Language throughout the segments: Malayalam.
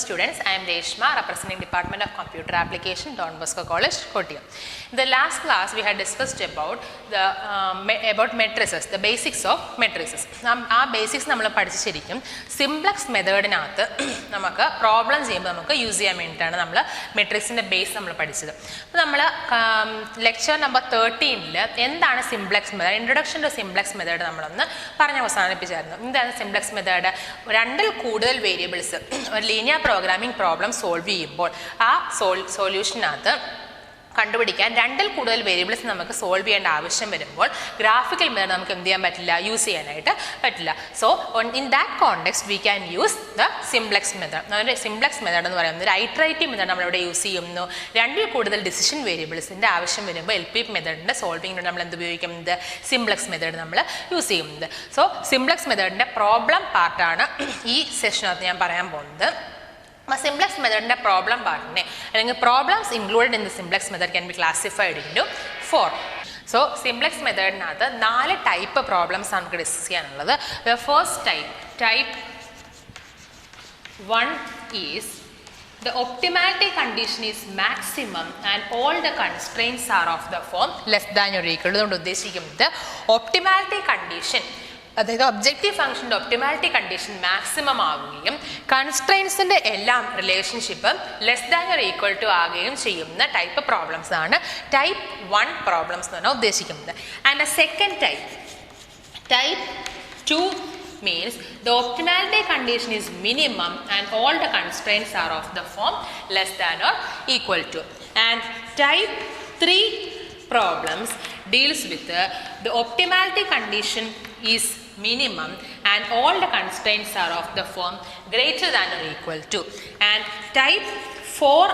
students, I am Reshma, representing Department of Computer Application, Don Bosco College, Kottayam. In the last class, we had discussed about about matrices, the basics of matrices. Our basics we have Simplex method in problems use matrix base. Lecture number 13 Simplex method, introduction to Simplex method. Simplex method variables linear programming problem solve ചെയ്യുമ്പോൾ ആ സൊല്യൂഷനകത്ത് കണ്ടുപിടിക്കാൻ രണ്ടിൽ കൂടുതൽ വേരിയബിൾസ് നമുക്ക് സോൾവ് ചെയ്യേണ്ട ആവശ്യം വരുമ്പോൾ ഗ്രാഫിക്കൽ മെത്തേഡ് നമുക്ക് എന്ത് ചെയ്യാൻ പറ്റില്ല, യൂസ് ചെയ്യാനായിട്ട് പറ്റില്ല. So in that context we can use the simplex method. നമ്മുടെ സിംപ്ലെക്സ് മെത്തേഡ് എന്ന് പറയുന്നത് ഒരു ഐറ്ററേറ്റീവ് മെത്തേഡ് നമ്മളിവിടെ യൂസ് ചെയ്യുന്നു. രണ്ടിൽ കൂടുതൽ ഡിസിഷൻ വേരിയബിൾസിൻ്റെ ആവശ്യം വരുമ്പോൾ L.P.P മെത്തേഡിൻ്റെ സോൾവിങ്ങിന് നമ്മൾ എന്ത് ഉപയോഗിക്കുന്നത്, സിംപ്ലെക്സ് മെത്തേഡ് നമ്മൾ യൂസ് ചെയ്യുന്നത്. സോ സിംപ്ലെക്സ് മെത്തേഡിൻ്റെ പ്രോബ്ലം പാർട്ടാണ് ഈ സെഷനകത്ത് ഞാൻ പറയാൻ പോകുന്നത്. Simplex method is a problem part. Problems included in the simplex method can be classified into 4. So, simplex method is 4 type of problems. The first type 1 is the optimality condition is maximum and all the constraints are of the form less than or equal to. The optimality condition, അതായത് ഒബ്ജക്റ്റീവ് ഫംഗ്ഷൻ്റെ ഒപ്റ്റിമാലിറ്റി കണ്ടീഷൻ മാക്സിമം ആവുകയും കൺസ്ട്രെയിൻസിൻ്റെ എല്ലാം relationship less than or equal to ആകുകയും ചെയ്യുന്ന ടൈപ്പ് പ്രോബ്ലംസ് ആണ് ടൈപ്പ് 1 പ്രോബ്ലംസ് എന്ന് പറഞ്ഞാൽ ഉദ്ദേശിക്കുന്നത്. And a second type 2 means the optimality condition is minimum and all the constraints are of the form less than or equal to. And type 3 problems deals with the optimality condition is minimum and all the constraints are of the form greater than or equal to. And type 4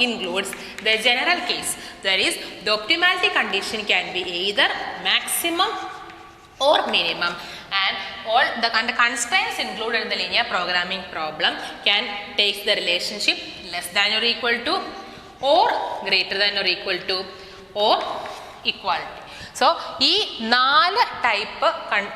includes the general case, that is the optimality condition can be either maximum or minimum and all the constraints included in the linear programming problem can take the relationship less than or equal to or greater than or equal to or equality. So, ഈ 4 ടൈപ്പ്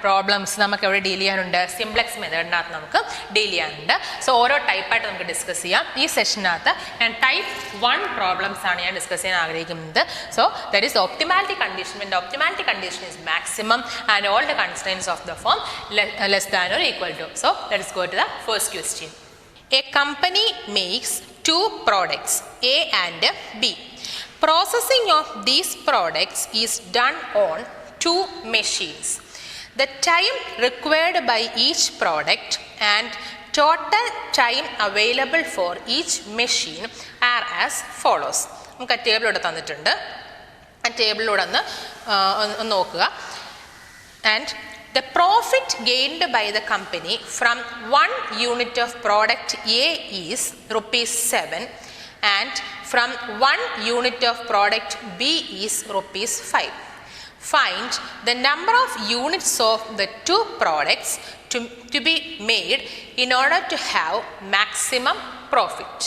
പ്രോബ്ലംസ് നമുക്ക് ഇവിടെ ഡീൽ ചെയ്യാനുണ്ട്. സിംപ്ലെക്സ് മെത്തേഡിനകത്ത് നമുക്ക് ഡീൽ ചെയ്യാനുണ്ട്. സോ ഓരോ ടൈപ്പായിട്ട് നമുക്ക് ഡിസ്കസ് ചെയ്യാം. ഈ സെഷനകത്ത് ഞാൻ ടൈപ്പ് 1 പ്രോബ്ലംസ് ആണ് ഞാൻ ഡിസ്കസ് ചെയ്യാൻ ആഗ്രഹിക്കുന്നത്. So that is optimality condition. When the optimality condition is maximum and all the constraints of the form less than or equal to. So let us go to the first question. A company makes 2 products, A and B. Processing of these products is done on 2 machines. The time required by each product and total time available for each machine are as follows. നമുക്ക് ആ ടേബിൾ ഇവിടെ തന്നിട്ടുണ്ട്. ആ ടേബിളിലൂടെ ഒന്ന് നോക്കുക. And the profit gained by the company from 1 unit of product A is ₹7 and from 1 unit of product B is ₹5. Find the number of units of the 2 products to be made in order to have maximum profit.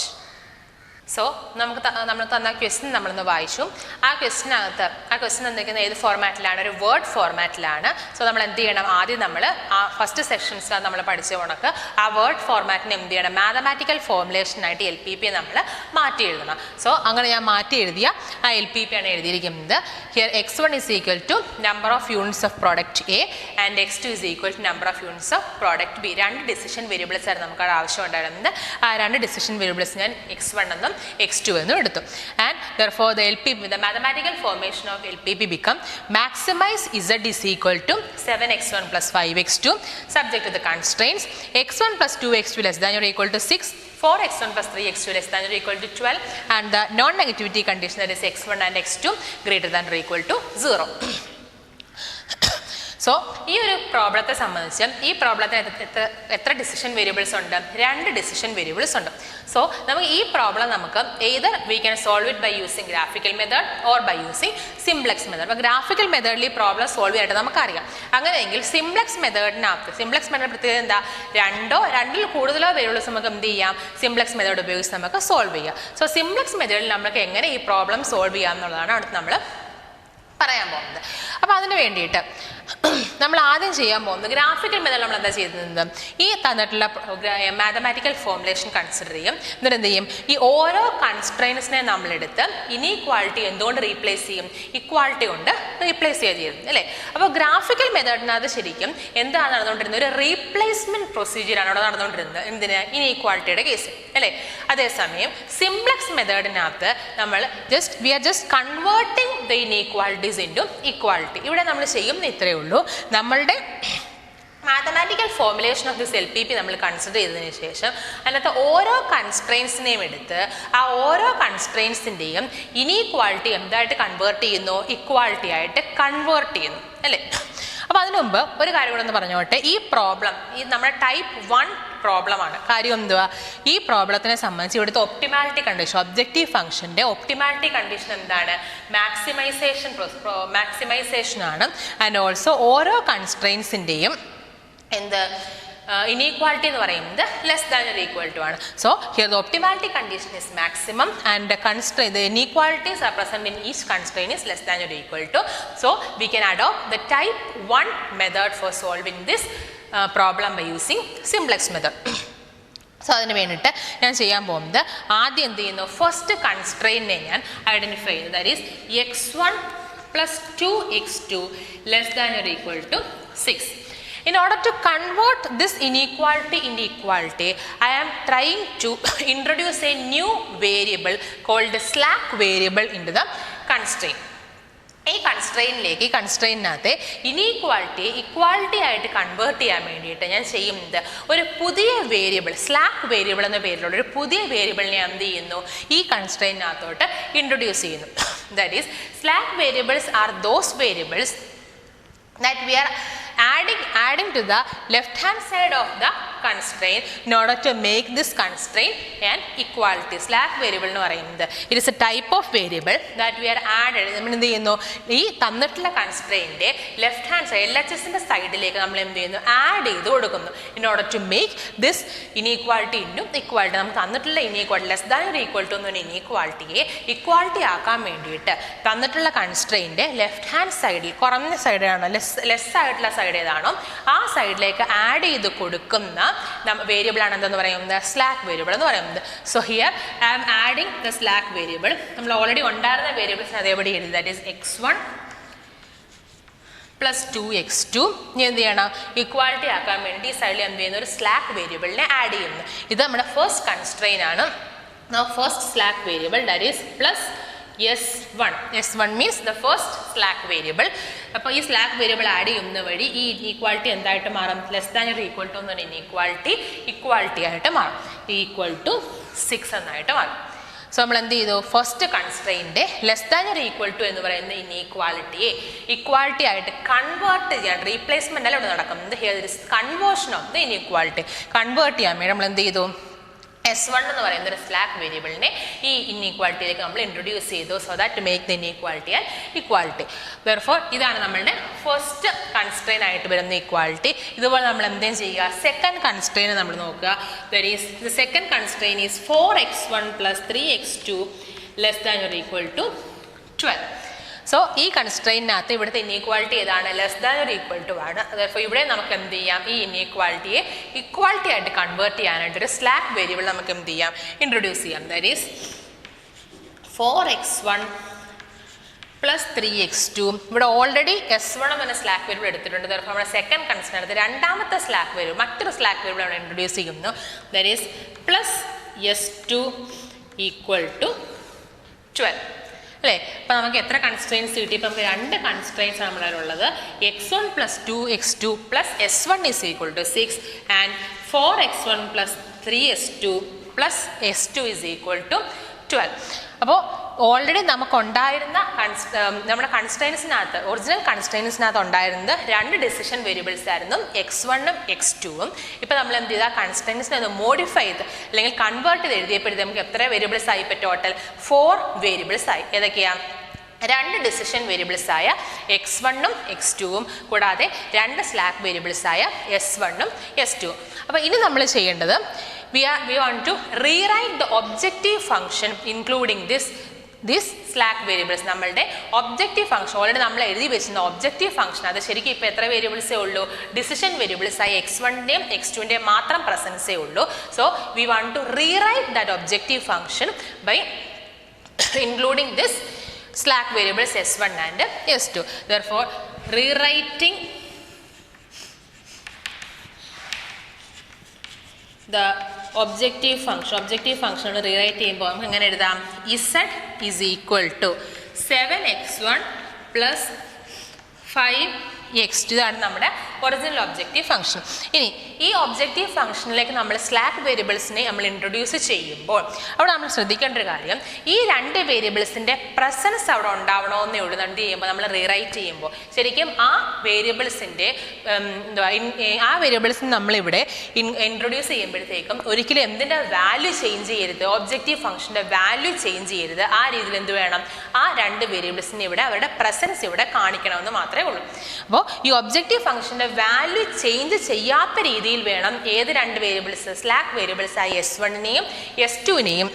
So നമ്മൾ തന്ന ക്വസ്റ്റ്യൻ നമ്മളൊന്ന് വായിച്ചു. ആ ക്വസ്റ്റ്യൻ എന്തൊക്കെയാണ്, ഏത് ഫോർമാറ്റിലാണ്, ഒരു വേർഡ് ഫോർമാറ്റിലാണ്. സോ നമ്മൾ എന്ത് ചെയ്യണം, ആദ്യം നമ്മൾ ആ ഫസ്റ്റ് സെക്ഷൻസ് നമ്മൾ പഠിച്ച കണക്ക് ആ വേർഡ് ഫോർമാറ്റിനെ എന്ത് ചെയ്യണം, മാത്തമാറ്റിക്കൽ ഫോർമുലേഷനായിട്ട് L.P.P നമ്മൾ മാറ്റി എഴുതണം. സോ അങ്ങനെ ഞാൻ മാറ്റി എഴുതിയ ആ L.P.P ആണ് എഴുതിയിരിക്കുന്നത്. Here x1 is equal to number of units of product A and x2 is equal to number of units of product B. 2 decision variables ആയിരുന്നു നമുക്ക് ആവശ്യം ഉണ്ടായിരുന്നത്. ആ 2 ഡിസിഷൻ വേരിയബിൾസ് ഞാൻ x1 എന്നും x2 എന്നും എടുത്തു. And therefore the L.P.P, the mathematical formation of L.P.P become maximize z is equal to 7x1 plus 5x2 subject to the constraints x1 plus 2x2 less than or equal to 6, 4x1 plus 3x2 less than or equal to 12 and the non-negativity condition, that is x1 and x2 greater than or equal to 0. So ഈ ഒരു പ്രോബ്ലത്തെ സംബന്ധിച്ച് ഈ പ്രോബ്ലത്തിന് എത്ര ഡിസിഷൻ വേരിയബിൾസ് ഉണ്ട്, 2 ഡിസിഷൻ വേരിയബിൾസ് ഉണ്ട്. സോ നമുക്ക് ഈ പ്രോബ്ലം നമുക്ക് either we can solve it by using graphical method or by using simplex method. അപ്പോൾ ഗ്രാഫിക്കൽ മെത്തേഡിൽ ഈ പ്രോബ്ലം സോൾവ് ചെയ്യാനായിട്ട് നമുക്കറിയാം. അങ്ങനെയെങ്കിൽ സിംപ്ലെക്സ് മെത്തേഡിനകത്ത് സിംപ്ലെക്സ് മെത്തേഡ് പ്രത്യേകത എന്താ, 2-2 കൂടുതലോ വേരിയബിൾസ് നമുക്ക് എന്ത് ചെയ്യാം, സിംപ്ലെക്സ് മെത്തേഡ് ഉപയോഗിച്ച് നമുക്ക് സോൾവ് ചെയ്യാം. സോ സിംപ്ലെക്സ് മെത്തേഡിൽ നമുക്ക് എങ്ങനെ ഈ പ്രോബ്ലം സോൾവ് ചെയ്യാം എന്നുള്ളതാണ് അടുത്ത് നമ്മൾ പറയാൻ പോകുന്നത്. അപ്പോൾ അതിന് വേണ്ടിയിട്ട് നമ്മൾ ആദ്യം ചെയ്യാൻ പോകുന്നത് ഗ്രാഫിക്കൽ മെത്തേഡ് നമ്മൾ എന്താ ചെയ്യുന്നത്, ഈ തന്നിട്ടുള്ള മാത്തമാറ്റിക്കൽ ഫോർമുലേഷൻ കൺസിഡർ ചെയ്യും. എന്നിട്ട് എന്ത് ചെയ്യും, ഈ ഓരോ കൺസ്ട്രെയിൻസിനെ നമ്മളെടുത്ത് ഇനീക്വാളിറ്റി എന്തുകൊണ്ട് റീപ്ലേസ് ചെയ്യും, ഇക്വാളിറ്റി കൊണ്ട് റീപ്ലേസ് ചെയ്യുന്നത് അല്ലേ. അപ്പോൾ ഗ്രാഫിക്കൽ മെത്തേഡിനകത്ത് ശരിക്കും എന്താണ് നടന്നുകൊണ്ടിരുന്നത്, ഒരു റീപ്ലേസ്മെന്റ് പ്രൊസീജിയറാണ് അവിടെ നടന്നുകൊണ്ടിരുന്നത്. എന്തിന്, ഇനീക്വാളിറ്റിയുടെ കേസ് അല്ലേ. അതേസമയം സിംപ്ലക്സ് മെത്തേഡിനകത്ത് നമ്മൾ we are just converting the inequalities into equality. ഇവിടെ നമ്മൾ ചെയ്യുന്ന ഇത്രയേ ഉള്ളൂ, നമ്മളുടെ mathematical formulation of this L.P.P നമ്മൾ കൺസിഡർ ചെയ്തതിന് ശേഷം അതിനകത്ത് ഓരോ കൺസ്ട്രെയിൻസിനെയും എടുത്ത് ആ ഓരോ കൺസ്ട്രെയിൻസിൻ്റെയും ഇനീക്വാളിറ്റി എന്തായിട്ട് കൺവേർട്ട് ചെയ്യുന്നു, ഇക്വാളിറ്റി ആയിട്ട് കൺവേർട്ട് ചെയ്യുന്നു അല്ലേ. അപ്പോൾ അതിനു മുമ്പ് ഒരു കാര്യം കൂടെ ഒന്ന് പറഞ്ഞോട്ടെ, ഈ പ്രോബ്ലം ഈ നമ്മുടെ ടൈപ്പ് 1 പ്രോബ്ലമാണ്. കാര്യം എന്തുവാ, ഈ പ്രോബ്ലത്തിനെ സംബന്ധിച്ച് ഇവിടുത്തെ ഒപ്റ്റിമാലിറ്റി കണ്ടീഷൻ, ഒബ്ജക്റ്റീവ് ഫംഗ്ഷൻ്റെ ഒപ്റ്റിമാലിറ്റി കണ്ടീഷൻ എന്താണ്, മാക്സിമൈസേഷൻ ആണ്. ആൻഡ് ഓൾസോ ഓരോ കൺസ്ട്രെയിൻസിൻ്റെയും എന്ത് inequality എന്ന് പറയുന്നത് less than or equal to ആണ്. So here the optimality condition is maximum and the inequalities are present in each constraint is less than or equal to. So we can adopt the type 1 method for solving this problem by using simplex method. So അതിന് വേണ്ടിയിട്ട് ഞാൻ ചെയ്യാൻ പോകുന്നത് ആദ്യം എന്ത് ചെയ്യുന്നു, ഫസ്റ്റ് കൺസ്ട്രെയിനെ ഞാൻ ഐഡൻറ്റിഫൈ ചെയ്യുന്നു. That is x1 plus 2x2 less than or equal to 6. In order to convert this inequality into equality, I am trying to introduce a new variable called slack variable into the constraint. ഈ കൺസ്ട്രെയിനകത്തെ ഇക്വാളിറ്റി ആയിട്ട് കൺവേർട്ട് ചെയ്യാൻ വേണ്ടിയിട്ട് ഞാൻ ചെയ്യുന്നത് ഒരു പുതിയ വേരിയബിൾ, സ്ലാക്ക് വേരിയബിൾ എന്ന പേരിലുള്ള ഒരു പുതിയ വേരിയബിളിനെ എന്ത് ചെയ്യുന്നു, ഈ കൺസ്ട്രെയിനകത്തോട്ട് ഇൻട്രൊഡ്യൂസ് ചെയ്യുന്നു. That is slack variables are those variables that we are adding to the left hand side of the constraint in order to make this constraint an equality. Slack variable എന്ന് പറയുന്നത് it is a type of variable that we are added. നമ്മൾ എന്ത് ചെയ്യുന്നു, ഈ തന്നിട്ടുള്ള കൺസ്ട്രെയിൻ്റെ ലെഫ്റ്റ് ഹാൻഡ് സൈഡ് LHSൻ്റെ സൈഡിലേക്ക് നമ്മൾ എന്ത് ചെയ്യുന്നു, ആഡ് ചെയ്ത് കൊടുക്കുന്നു in order to make this inequality into equality. നമുക്ക് തന്നിട്ടുള്ള inequality less than or equal to എന്ന ഇനീക്വാളിറ്റിയെ ഇക്വാളിറ്റി ആക്കാൻ വേണ്ടിയിട്ട് തന്നിട്ടുള്ള കൺസ്ട്രെയിൻ്റെ ലെഫ്റ്റ് ഹാൻഡ് സൈഡിൽ കുറഞ്ഞ സൈഡാണോ ലെസ് ആയിട്ടുള്ള സൈഡ് ഏതാണോ ആ സൈഡിലേക്ക് ആഡ് ചെയ്ത് കൊടുക്കുന്ന വേരിയബിൾ ആണ് എന്തെന്ന് പറയുന്നത്, സ്ലാക്ക് വേരിയബിൾ എന്ന് പറയുന്നത്. So here I am adding the slack variable. നമ്മൾ ഓൾറെഡി ഉണ്ടായിരുന്ന വേരിയബിൾസ് അതേപടി എഴുതി. That is x1 plus 2x2. ഇനി എന്ത് ചെയ്യണം, ഇക്വാലിറ്റി ആക്കാൻ വേണ്ടി ഈ സൈഡിൽ എന്ത് ചെയ്യുന്ന ഒരു സ്ലാക്ക് വേരിയബിളിനെ ആഡ് ചെയ്യുന്നു. ഇത് നമ്മുടെ ഫസ്റ്റ് കൺസ്ട്രെയിൻ ആണ്. First slack variable that is plus S1 means the first slack variable. അപ്പോൾ ഈ സ്ലാക്ക് വേരിയബിൾ ആഡ് ചെയ്യുന്ന വഴി ഈ ഇനീക്വാളിറ്റി എന്തായിട്ട് മാറും, less than or equal to എന്ന ഇക്വാളിറ്റി ആയിട്ട് മാറും. ഈക്വൽ ടു 6 എന്നായിട്ട് മാറും. സോ നമ്മൾ എന്ത് ചെയ്തു, ഫസ്റ്റ് കൺസ്ട്രെയിൻ്റെ less than or equal to എന്ന് പറയുന്ന ഇനീക്വാളിറ്റിയെ ഇക്വാളിറ്റി ആയിട്ട് കൺവേർട്ട് ചെയ്യാൻ, റീപ്ലേസ്മെൻ്റ് അല്ല ഇവിടെ നടക്കുന്നത്, here is conversion of the inequality. Convert ചെയ്യാൻ വേണ്ടി നമ്മൾ എന്ത് ചെയ്തു, S1 എന്ന് പറയുന്ന ഒരു സ്ലാക്ക് വേരിയബിളിനെ ഈ ഇൻഇക്വാലിറ്റിയിലേക്ക് നമ്മൾ ഇൻട്രൊഡ്യൂസ് ചെയ്തു. So that to make the inequality and equality. Therefore ഇതാണ് നമ്മളുടെ ഫസ്റ്റ് കൺസ്ട്രെയിൻ ആയിട്ട് വരുന്ന ഇക്വാലിറ്റി. ഇതുപോലെ നമ്മൾ എന്തെങ്കിലും ചെയ്യുക, സെക്കൻഡ് കൺസ്ട്രെയിൻ നമ്മൾ നോക്കുക. That is the second constraint is 4x1 plus 3x2 less than or equal to 12. സോ ഈ കൺസ്ട്രെയിനകത്ത് ഇവിടുത്തെ ഇനീക്വാലിറ്റി ഏതാണ്, less than or equal to ആണ്. അപ്പോൾ ഇവിടെ നമുക്ക് എന്ത് ചെയ്യാം, ഈ ഇനീക്വാലിറ്റിയെ ഇക്വാലിറ്റി ആയിട്ട് കൺവേർട്ട് ചെയ്യാനായിട്ട് ഒരു സ്ലാക്ക് വേരിയബിൾ നമുക്ക് എന്ത് ചെയ്യാം, ഇൻട്രൊഡ്യൂസ് ചെയ്യാം. That is 4x1 plus 3x2. ഇവിടെ ഓൾറെഡി S1 എന്ന സ്ലാക്ക് വേരിയബിൾ എടുത്തിട്ടുണ്ട്. അപ്പോൾ നമ്മുടെ സെക്കൻഡ് കൺസ്ട്രെയിനകത്ത് രണ്ടാമത്തെ സ്ലാക്ക് വേരിയബിൾ, മറ്റൊരു സ്ലാക്ക് വേരിയബിൾ അവിടെ ഇൻട്രൊഡ്യൂസ് ചെയ്യുന്നു. That is plus S2 equal to 12 അല്ലേ. അപ്പോൾ നമുക്ക് എത്ര കൺസ്ട്രെയിൻസ് കിട്ടി, ഇപ്പോൾ നമുക്ക് രണ്ട് കൺസ്ട്രെയിൻസ് നമ്മളുള്ളത്. x1 plus 2x2 plus S1 is equal to 6 and 4x1 plus 3s2 plus S2 is equal to 12. അപ്പോൾ ഓൾറെഡി നമുക്കുണ്ടായിരുന്ന നമ്മുടെ കൺസ്ട്രെയിൻസിനകത്ത്, ഒറിജിനൽ കൺസ്ട്രെയിൻസിനകത്ത് ഉണ്ടായിരുന്നത് രണ്ട് ഡിസിഷൻ വേരിയബിൾസ് ആയിരുന്നു, x1ഉം x2ഉം. ഇപ്പോൾ നമ്മൾ എന്ത് ചെയ്താൽ കൺസ്ട്രെയിൻസിനെ ഒന്ന് മോഡിഫൈ ചെയ്ത് അല്ലെങ്കിൽ കൺവേർട്ട് ചെയ്ത് എഴുതിയപ്പോഴത്തേക്ക് നമുക്ക് എത്ര വേരിയബിൾസ് ആയി, ഇപ്പോൾ ടോട്ടൽ 4 വേരിയബിൾസ് ആയി. ഏതൊക്കെയാണ്, രണ്ട് ഡിസിഷൻ വേരിയബിൾസ് ആയ x1ഉം x2ഉം കൂടാതെ രണ്ട് സ്ലാക്ക് വേരിയബിൾസ് ആയ S1ഉം S2ഉം. അപ്പോൾ ഇനി നമ്മൾ ചെയ്യേണ്ടത് we want to rewrite the objective function including this this slack variables നമ്മളുടെ ഒബ്ജക്റ്റീവ് ഫംഗ്ഷൻ ഓൾറെഡി നമ്മൾ എഴുതി വെച്ചിരുന്ന ഒബ്ജക്റ്റീവ് ഫംഗ്ഷൻ അത് ശരിക്കും ഇപ്പോൾ എത്ര വേരിയബിൾസേ ഉള്ളൂ? ഡിസിഷൻ വേരിയബിൾസ് ആയി x1ൻ്റെയും x2ൻ്റെയും മാത്രം പ്രസൻസേ ഉള്ളൂ. So we want to rewrite that objective function by including this slack variables s1 and s2. Therefore, rewriting the objective function rewrite ചെയ്യുമ്പോൾ നമുക്ക് എങ്ങനെ എഴുതാം? z is equal to 7x1 plus 5x2. ഇതാണ് നമ്മുടെ ഒറിജിനൽ ഒബ്ജക്റ്റീവ് ഫംഗ്ഷൻ. ഇനി ഈ ഒബ്ജക്റ്റീവ് ഫംഗ്ഷനിലേക്ക് നമ്മൾ സ്ലാക്ക് വേരിയബിൾസിനെ നമ്മൾ ഇൻട്രൊഡ്യൂസ് ചെയ്യുമ്പോൾ അവിടെ നമ്മൾ ശ്രദ്ധിക്കേണ്ട ഒരു കാര്യം, ഈ രണ്ട് വേരിയബിൾസിൻ്റെ പ്രസൻസ് അവിടെ ഉണ്ടാവണമെന്നേ ഉള്ളൂ. എന്ത് ചെയ്യുമ്പോൾ നമ്മൾ റീറൈറ്റ് ചെയ്യുമ്പോൾ ശരിക്കും ആ വേരിയബിൾസിൻ്റെ ആ വേരിയബിൾസിന് നമ്മളിവിടെ ഇൻട്രൊഡ്യൂസ് ചെയ്യുമ്പോഴത്തേക്കും ഒരിക്കലും എന്തിൻ്റെ വാല്യൂ ചേഞ്ച് ചെയ്യരുത്, ഒബ്ജക്റ്റീവ് ഫംഗ്ഷൻ്റെ വാല്യൂ ചേഞ്ച് ചെയ്യരുത്. ആ രീതിയിൽ എന്ത് വേണം? ആ രണ്ട് വേരിയബിൾസിന് ഇവിടെ അവരുടെ പ്രസൻസ് ഇവിടെ കാണിക്കണമെന്ന് മാത്രമേ ഉള്ളൂ. അപ്പോൾ ഈ ഒബ്ജക്റ്റീവ് ഫംഗ്ഷൻ്റെ വാല്യൂ ചേഞ്ച് ചെയ്യാത്ത രീതിയിൽ വേണം ഏത് രണ്ട് വേരിയബിൾസ്, സ്ലാക്ക് വേരിയബിൾസ് ആയി s1നെയും s2നെയും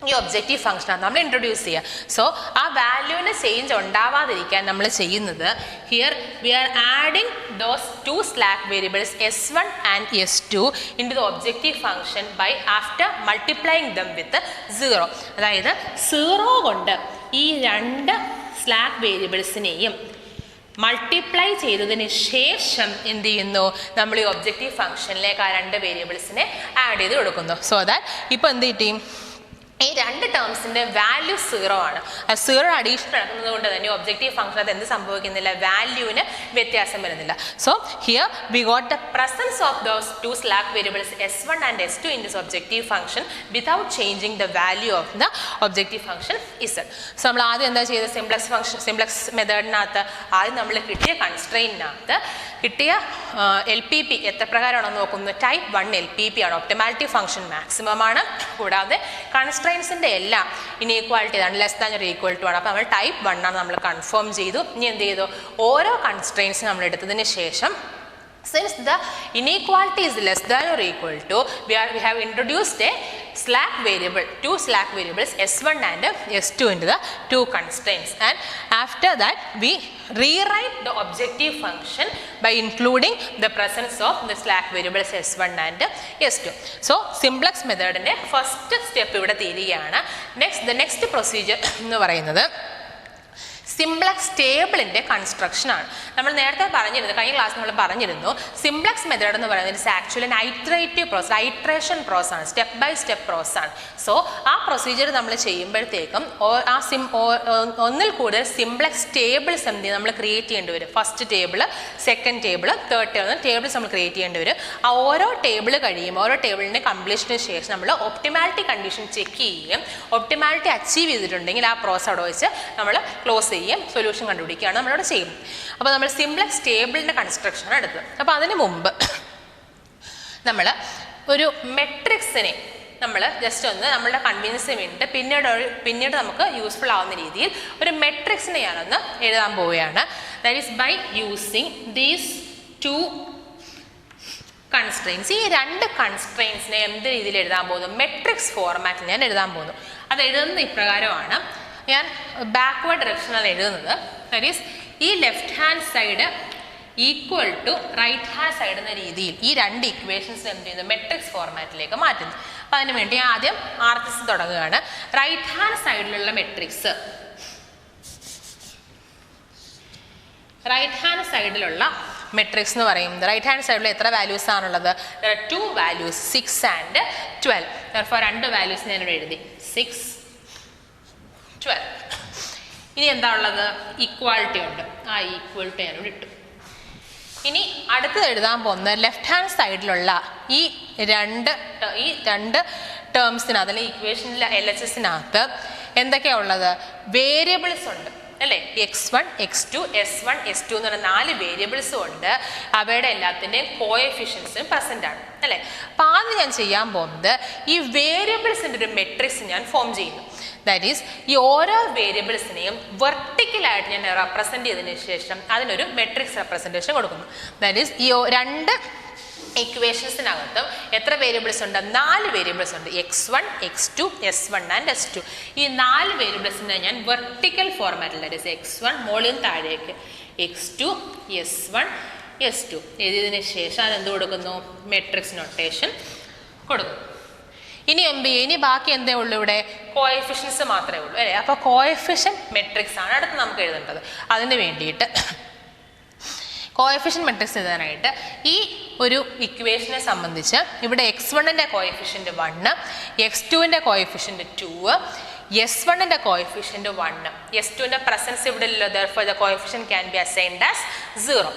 ഈ ഒബ്ജക്റ്റീവ് ഫംഗ്ഷനാണ് നമ്മൾ ഇൻട്രൊഡ്യൂസ് ചെയ്യുക. സോ ആ വാല്യൂവിന് ചേഞ്ച് ഉണ്ടാവാതിരിക്കാൻ നമ്മൾ ചെയ്യുന്നത് here we are adding those two slack variables s1 and s2 into the objective function by after multiplying them with 0. അതായത് 0 കൊണ്ട് ഈ രണ്ട് സ്ലാക്ക് വേരിയബിൾസിനെയും മൾട്ടിപ്ലൈ ചെയ്തതിന് ശേഷം എന്ത് ചെയ്യുന്നു? നമ്മൾ ഈ ഒബ്ജക്റ്റീവ് ഫംഗ്ഷനിലേക്ക് ആ രണ്ട് വേരിയബിൾസിനെ ആഡ് ചെയ്ത് കൊടുക്കുന്നു. സോ ദാറ്റ് ഇപ്പോൾ എന്ത് കിട്ടും? ഈ രണ്ട് ടേംസിൻ്റെ വാല്യൂ 0 ആണ്. ആ 0 അഡീഷൻ നടക്കുന്നത് കൊണ്ട് തന്നെ ഒബ്ജക്റ്റീവ് ഫംഗ്ഷൻ അത് എന്ത് സംഭവിക്കുന്നില്ല? വാല്യൂവിന് വ്യത്യാസം വരുന്നില്ല. So here we got the presence of those two slack variables s1 and s2 in this objective function without changing the value of the objective function z. So നമ്മൾ ആദ്യം എന്താ ചെയ്തത്? സിംപ്ലക്സ് മെത്തേഡിനകത്ത് ആദ്യം നമ്മൾ കിട്ടിയ കൺസ്ട്രെയിനകത്ത് കിട്ടിയ L.P.P എത്ര പ്രകാരമാണെന്ന് നോക്കുന്നത്? ടൈപ്പ് 1 L.P.P ആണ്. ഒപ്റ്റിമാലിറ്റി ഫംഗ്ഷൻ മാക്സിമം ആണ്. കൂടാതെ കൺസ്ട്രെയിൻസിൻ്റെ എല്ലാം ഇനീക്വാലിറ്റി ആണ്, less than or equal to ആണ്. അപ്പോൾ നമ്മൾ ടൈപ്പ് 1 ആണ് നമ്മൾ കൺഫേം ചെയ്തു. ഇനി എന്ത് ചെയ്തു? ഓരോ കൺസ്ട്രെയിൻസ് നമ്മൾ എടുത്തതിന് ശേഷം since the inequality is less than or equal to, we have introduced a slack variable, two slack variables s1 and s2 into the two constraints, and after that we rewrite the objective function by including the presence of the slack variables s1 and s2. So simplex method inde first step ഇവിടെ തീരുകയാണ്. The next procedure എന്ന് പറയുന്നത് സിംപ്ലക്സ് ടേബിളിൻ്റെ കൺസ്ട്രക്ഷൻ ആണ്. നമ്മൾ നേരത്തെ പറഞ്ഞിരുന്നു, കഴിഞ്ഞ ക്ലാസ് നമ്മൾ പറഞ്ഞിരുന്നു, സിംപ്ലക്സ് മെത്തേഡ് എന്ന് പറയുന്നത് it's actually iterative process, iteration process ആണ്, സ്റ്റെപ്പ് ബൈ സ്റ്റെപ്പ് പ്രോസസ് ആണ്. സോ ആ പ്രൊസീജിയർ നമ്മൾ ചെയ്യുമ്പോഴത്തേക്കും ഒന്നിൽ കൂടുതൽ സിംപ്ലക്സ് ടേബിൾസ് എന്ത് ചെയ്യും നമ്മൾ ക്രിയേറ്റ് ചെയ്യേണ്ടി വരും. First table, second table, third tables നമ്മൾ ക്രിയേറ്റ് ചെയ്യേണ്ടി വരും. ആ ഓരോ ടേബിൾ കഴിയുമ്പോൾ ഓരോ ടേബിളിൻ്റെ കംപ്ലീഷന് ശേഷം നമ്മൾ ഒപ്റ്റിമാലിറ്റി കണ്ടീഷൻ ചെക്ക് ചെയ്യുകയും ഒപ്റ്റിമാലിറ്റി അച്ചീവ് ചെയ്തിട്ടുണ്ടെങ്കിൽ ആ പ്രോസസ് അവിടെ വെച്ച് നമ്മൾ ക്ലോസ് ചെയ്യും, സൊല്യൂഷൻ കണ്ടുപിടിക്കുകയാണ് നമ്മളിവിടെ ചെയ്യുന്നത്. അപ്പോൾ നമ്മൾ സിംപ്ലക്സ് ടേബിളിൻ്റെ കൺസ്ട്രക്ഷനാണ് എടുത്തത്. അപ്പോൾ അതിന് മുമ്പ് നമ്മൾ ഒരു മെട്രിക്സിനെ നമ്മൾ ജസ്റ്റ് ഒന്ന് നമ്മളുടെ കൺവീനിയൻസിന് വേണ്ടിയിട്ട് പിന്നീട് നമുക്ക് യൂസ്ഫുൾ ആവുന്ന രീതിയിൽ ഒരു മെട്രിക്സിനെ ഞാനൊന്ന് എഴുതാൻ പോവുകയാണ്. That is by using these two constraints. ഈ രണ്ട് കൺസ്ട്രെയിൻസിനെ എന്ത് രീതിയിൽ എഴുതാൻ പോകുന്നു? മെട്രിക്സ് ഫോർമാറ്റിൽ ഞാൻ എഴുതാൻ പോകുന്നു. അത് എഴുതുന്നത് ഇപ്രകാരമാണ്. ഞാൻ ബാക്ക്വേർഡ് ഡയറക്ഷനാണ് എഴുതുന്നത്. ദാറ്റ് ഈസ് ഈ left hand side equal to right hand side എന്ന രീതിയിൽ ഈ രണ്ട് ഇക്വേഷൻസ് എന്ത് ചെയ്യുന്നു? മെട്രിക്സ് ഫോർമാറ്റിലേക്ക് മാറ്റുന്നു. അപ്പോൾ അതിന് വേണ്ടി ഞാൻ ആദ്യം ആർട്ടിസ് തുടങ്ങുകയാണ്. റൈറ്റ് ഹാൻഡ് സൈഡിലുള്ള മെട്രിക്സ്, റൈറ്റ് ഹാൻഡ് സൈഡിലുള്ള മെട്രിക്സ് എന്ന് പറയുന്നത്, റൈറ്റ് ഹാൻഡ് സൈഡിൽ എത്ര വാല്യൂസ് ആണുള്ളത്? 2 വാല്യൂസ് 6 and 12. അപ്പോൾ 2 വാല്യൂസ് ഞാനിവിടെ എഴുതി, 6, 12. ഇനി എന്താ ഉള്ളത്? ഈക്വാലിറ്റി ഉണ്ട്. ആ ഈക്വാലിറ്റി ഞാനിവിടെ ഇട്ടു. ഇനി അടുത്തത് എഴുതാൻ പോകുന്നത് ലെഫ്റ്റ് ഹാൻഡ് സൈഡിലുള്ള ഈ രണ്ട് ടേംസിനകത്ത് അല്ലെങ്കിൽ ഇക്വേഷനിൽ LHSനകത്ത് എന്തൊക്കെയാണ് ഉള്ളത്? വേരിയബിൾസ് ഉണ്ട് അല്ലേ? x1, x2, s1, s2 എന്ന് പറഞ്ഞ 4 വേരിയബിൾസും ഉണ്ട്. അവയുടെ എല്ലാത്തിൻ്റെയും കോഎഫിഷ്യൻസും പ്രസൻ്റ് ആണ് അല്ലേ? അപ്പോൾ ആദ്യം ഞാൻ ചെയ്യാൻ പോകുന്നത് ഈ വേരിയബിൾസിൻ്റെ ഒരു മെട്രിക്സ് ഞാൻ ഫോം ചെയ്യുന്നു. ദാറ്റ് ഈസ് ഈ ഓരോ വേരിയബിൾസിനെയും വെർട്ടിക്കലായിട്ട് ഞാൻ റെപ്രസെൻറ്റ് ചെയ്തതിന് ശേഷം അതിനൊരു മെട്രിക്സ് റെപ്രസെൻറ്റേഷൻ കൊടുക്കുന്നു. ദാറ്റ് ഈസ് ഈ രണ്ട് ഇക്വേഷൻസിനകത്തും എത്ര വേരിയബിൾസ് ഉണ്ട്? 4 വേരിയബിൾസ് ഉണ്ട്. x1, x2, s1 and s2. ഈ 4 വേരിയബിൾസിനെ ഞാൻ വെർട്ടിക്കൽ ഫോർമാറ്റിൽ x1 മുകളിൽ നിന്ന് താഴേക്ക്, x2, s1, s2 എഴുതിയതിന് ശേഷം അതെന്ത് കൊടുക്കുന്നു? മെട്രിക്സ് നൊട്ടേഷൻ കൊടുക്കും. ഇനി ഇനി ബാക്കി എന്തേ ഉള്ളൂ? ഇവിടെ കോഎഫിഷ്യൻസ് മാത്രമേ ഉള്ളൂ അല്ലേ? അപ്പോൾ കോഎഫിഷ്യൻ മെട്രിക്സ് ആണ് അടുത്ത് നമുക്ക് എഴുതേണ്ടത്. അതിന് വേണ്ടിയിട്ട് കോഎഫിഷ്യൻ മെട്രിക്സ് എഴുതാനായിട്ട് ഈ ഒരു ഇക്വേഷനെ സംബന്ധിച്ച് ഇവിടെ x1ൻ്റെ കോഎഫിഷ്യൻ്റ് 1, x2ൻ്റെ കോഎഫിഷ്യൻ്റ് 2, s1ൻ്റെ കോഎഫിഷ്യൻ്റ് 1, s2ൻ്റെ പ്രസൻസ് ഇവിടെ ഇല്ലല്ലോ, therefore the coefficient can be assigned as 0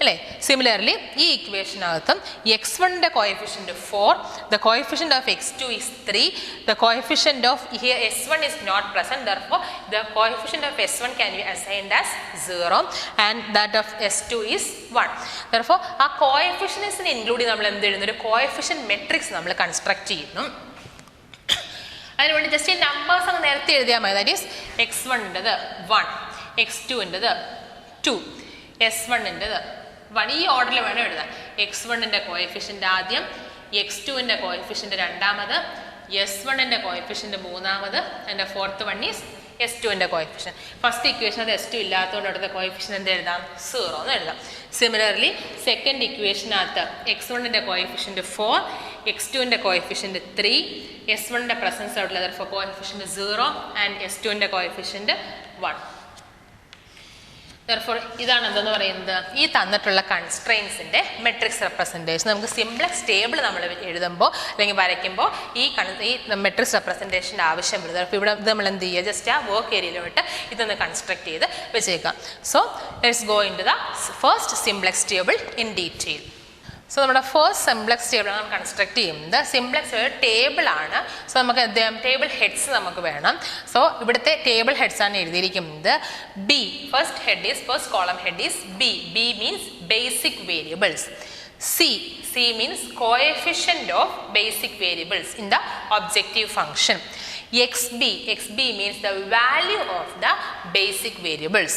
അല്ലേ? സിമിലർലി ഈ ഇക്വേഷനകത്തും x1ൻ്റെ coefficient 4, the coefficient of x2 is 3, the coefficient of here s1 is not present, therefore the coefficient of s1 can be assigned as 0 and that of s2 is 1. therefore ആ കോഎഫിഷ്യൻസിനെ ഇൻക്ലൂഡ് ചെയ്ത് നമ്മൾ എന്ത് ചെയ്യുന്നു? ഒരു കോഎഫിഷ്യൻ മെട്രിക്സ് നമ്മൾ കൺസ്ട്രക്ട് ചെയ്യുന്നു. അതിനുവേണ്ടി ജസ്റ്റ് ഈ നമ്പേഴ്സ് അങ്ങ് നേരത്തെ എഴുതിയാൽ മതി. ദാറ്റ് ഈസ് x1ൻ്റെത് 1, x2ൻ്റെത് 2, s1ൻ്റെത് 1. ഈ ഓർഡറിൽ വേണം എഴുതാൻ. x1ൻ്റെ കോഎഫിഷ്യൻ്റ് ആദ്യം, x2ൻ്റെ കോഎഫിഷ്യൻ്റ് രണ്ടാമത്, s1ൻ്റെ കോഎഫിഷ്യൻ്റ് മൂന്നാമത്, ആൻഡ് ഫോർത്ത് വൺ ഈസ് s2ൻ്റെ കോഎഫിഷ്യൻ്റ്. ഫസ്റ്റ് ഇക്വേഷൻ അത് s2 ഇല്ലാത്തതുകൊണ്ട് അടുത്ത കോഎഫിഷ്യൻ്റ് എന്ത് എഴുതാം? 0 എന്ന് എഴുതാം. സിമിലർലി സെക്കൻഡ് ഇക്വേഷനകത്ത് x1ൻ്റെ കോഎഫിഷ്യൻ്റ് 4, x2ൻ്റെ കോഎഫിഷ്യൻ്റ് 3, s1ൻ്റെ പ്രസൻസ് ആയിട്ടുള്ള therefore കോഎഫിഷ്യൻ്റ് 0 ആൻഡ് s2ൻ്റെ കോഎഫിഷ്യൻ്റ് 1. therefore ഇതാണ് എന്തെന്ന് പറയുന്നത്? ഈ തന്നിട്ടുള്ള കൺസ്ട്രെയിൻസിൻ്റെ മെട്രിക്സ് റെപ്രസെൻറ്റേഷൻ. നമുക്ക് സിംപ്ലെക്സ് ടേബിൾ നമ്മൾ എഴുതുമ്പോൾ അല്ലെങ്കിൽ വരയ്ക്കുമ്പോൾ ഈ മെട്രിക്സ് റെപ്രസെൻറ്റേഷൻ്റെ ആവശ്യം വരുന്നത്. അപ്പോൾ ഇവിടെ ഇത് നമ്മൾ എന്ത് ചെയ്യുക? ജസ്റ്റ് ആ വർക്ക് ഏരിയയിലോട്ട് ഇതൊന്ന് കൺസ്ട്രക്ട് ചെയ്ത് വെച്ചേക്കാം. So let's go into the first simplex table in detail. So നമ്മുടെ ഫസ്റ്റ് സിംപ്ലെക്സ് ടേബിളാണ് നമ്മൾ കൺസ്ട്രക്ട് ചെയ്യുന്നത്. സിംപ്ലെക്സ് ഒരു ടേബിളാണ്. സോ നമുക്ക് ടേബിൾ ഹെഡ്സ് നമുക്ക് വേണം. സോ ഇവിടുത്തെ ടേബിൾ ഹെഡ്സ് ആണ് എഴുതിയിരിക്കുന്നത്. B first column head is B. B means basic variables. C means coefficient of basic variables in the objective function. XB means the value of the basic variables.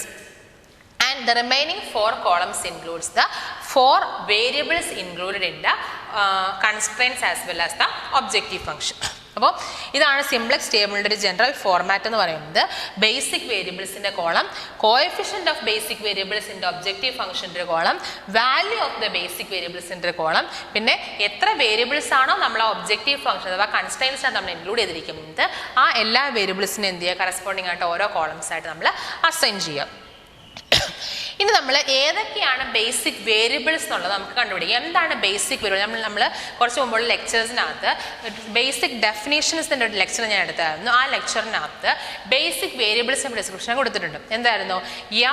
And the remaining 4 columns includes the 4 variables included in the constraints as well as the objective function. അപ്പോൾ ഇതാണ് സിംപ്ലെക്സ് ടേബിളിൻ്റെ ഒരു ജനറൽ ഫോർമാറ്റ് എന്ന് പറയുന്നത്. ബേസിക് വേരിയബിൾസിൻ്റെ കോളം, കോഎഫിഷ്യൻ്റ് ഓഫ് ബേസിക് വേരിയബിൾസിൻ്റെ ഒബ്ജക്റ്റീവ് ഫംഗ്ഷൻ്റെ column, value of the basic വേരിയബിൾസിൻ്റെ കോളം, പിന്നെ എത്ര വേരിയബിൾസ് ആണോ നമ്മൾ ആ ഒബ്ജക്റ്റീവ് ഫംഗ്ഷൻ അഥവാ കൺസ്ട്രെയിൻസാണ് നമ്മൾ ഇൻക്ലൂഡ് ചെയ്തിരിക്കുന്നത് ആ എല്ലാ വേരിയബിൾസിനും എന്ത് ചെയ്യുക? കറസ്പോണ്ടിങ് ആയിട്ട് ഓരോ കോളംസ് ആയിട്ട് നമ്മൾ അസൈൻ ചെയ്യുക. ഇനി നമ്മൾ ഏതൊക്കെയാണ് ബേസിക് വേരിയബിൾസ് എന്നുള്ളത് നമുക്ക് കണ്ടുപിടിക്കാം. എന്താണ് ബേസിക് വേരിയബിൾ? നമ്മൾ കുറച്ച് മുമ്പുള്ള ലെക്ചേഴ്സിനകത്ത് ബേസിക് ഡെഫിനേഷൻസിൻ്റെ ഒരു ലെക്ചർ ഞാൻ എടുത്തായിരുന്നു. ആ ലെക്ചറിനകത്ത് ബേസിക് വേരിയബിൾസിൻ്റെ ഡിസ്ക്രിപ്ഷൻ കൊടുത്തിട്ടുണ്ട്. എന്തായിരുന്നു?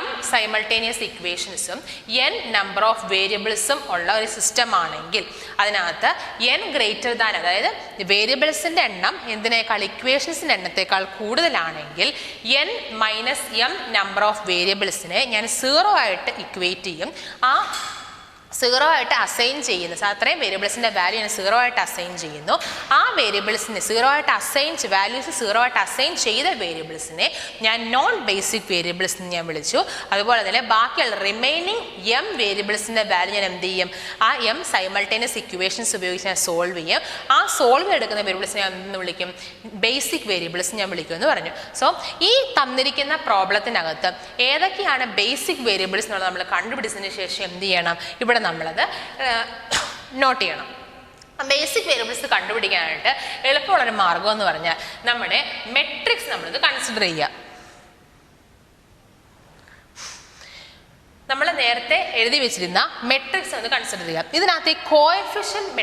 m സൈമൾട്ടേനിയസ് ഇക്വേഷൻസും n നമ്പർ ഓഫ് വേരിയബിൾസും ഉള്ള ഒരു സിസ്റ്റം ആണെങ്കിൽ അതിനകത്ത് n ഗ്രേറ്റർ ദാൻ, അതായത് വേരിയബിൾസിൻ്റെ എണ്ണം എന്തിനേക്കാൾ ഇക്വേഷൻസിൻ്റെ എണ്ണത്തേക്കാൾ കൂടുതലാണെങ്കിൽ n minus m number of വേരിയബിൾസിനെ ഞാൻ 0 ആയിട്ട് ഇക്വേറ്റ് ചെയ്യും. ആ 0 ആയിട്ട് അസൈൻ ചെയ്യുന്നു. അത്രയും വേരിയബിൾസിൻ്റെ വാല്യൂ ഞാൻ 0 ആയിട്ട് അസൈൻ ചെയ്യുന്നു. ആ വേരിയബിൾസിനെ 0 ആയിട്ട് വാല്യൂസ് 0 ആയിട്ട് അസൈൻ ചെയ്ത വേരിയബിൾസിനെ ഞാൻ നോൺ ബേസിക് വേരിയബിൾസ് എന്ന് ഞാൻ വിളിച്ചു. അതുപോലെ തന്നെ ബാക്കിയുള്ള റിമൈനിങ് m വേരിയബിൾസിൻ്റെ വാല്യൂ ഞാൻ എന്ത് ചെയ്യും? ആ m സൈമൾട്ടേനിയസ് ഇക്വേഷൻസ് ഉപയോഗിച്ച് ഞാൻ സോൾവ് ചെയ്യും. ആ സോൾവ് എടുക്കുന്ന വേരിയബിൾസിനെ ഞാൻ എന്ന് വിളിക്കും? ബേസിക് വേരിയബിൾസ് ഞാൻ വിളിക്കുമെന്ന് പറഞ്ഞു. സോ ഈ തന്നിരിക്കുന്ന പ്രോബ്ലത്തിനകത്ത് ഏതൊക്കെയാണ് ബേസിക് വേരിയബിൾസ് എന്നുള്ളത് നമ്മൾ കണ്ടുപിടിച്ചതിന് ശേഷം എന്ത് ചെയ്യണം? ഇവിടെ നമ്മളത് നോട്ട് ചെയ്യണം. ബേസിക് വേരിയബിൾസ് കണ്ടുപിടിക്കാനായിട്ട് എളുപ്പമുള്ളൊരു മാർഗം എന്ന് പറഞ്ഞാൽ നമ്മുടെ മെട്രിക്സ് നമ്മളിത് കൺസിഡർ ചെയ്യുക. നമ്മൾ നേരത്തെ എഴുതി വെച്ചിരുന്ന മെട്രിക്സ് ഒന്ന് കൺസിഡർ ചെയ്യാം. ഇതിനകത്ത് ഈ കോഎഫിഷ്യന്റ്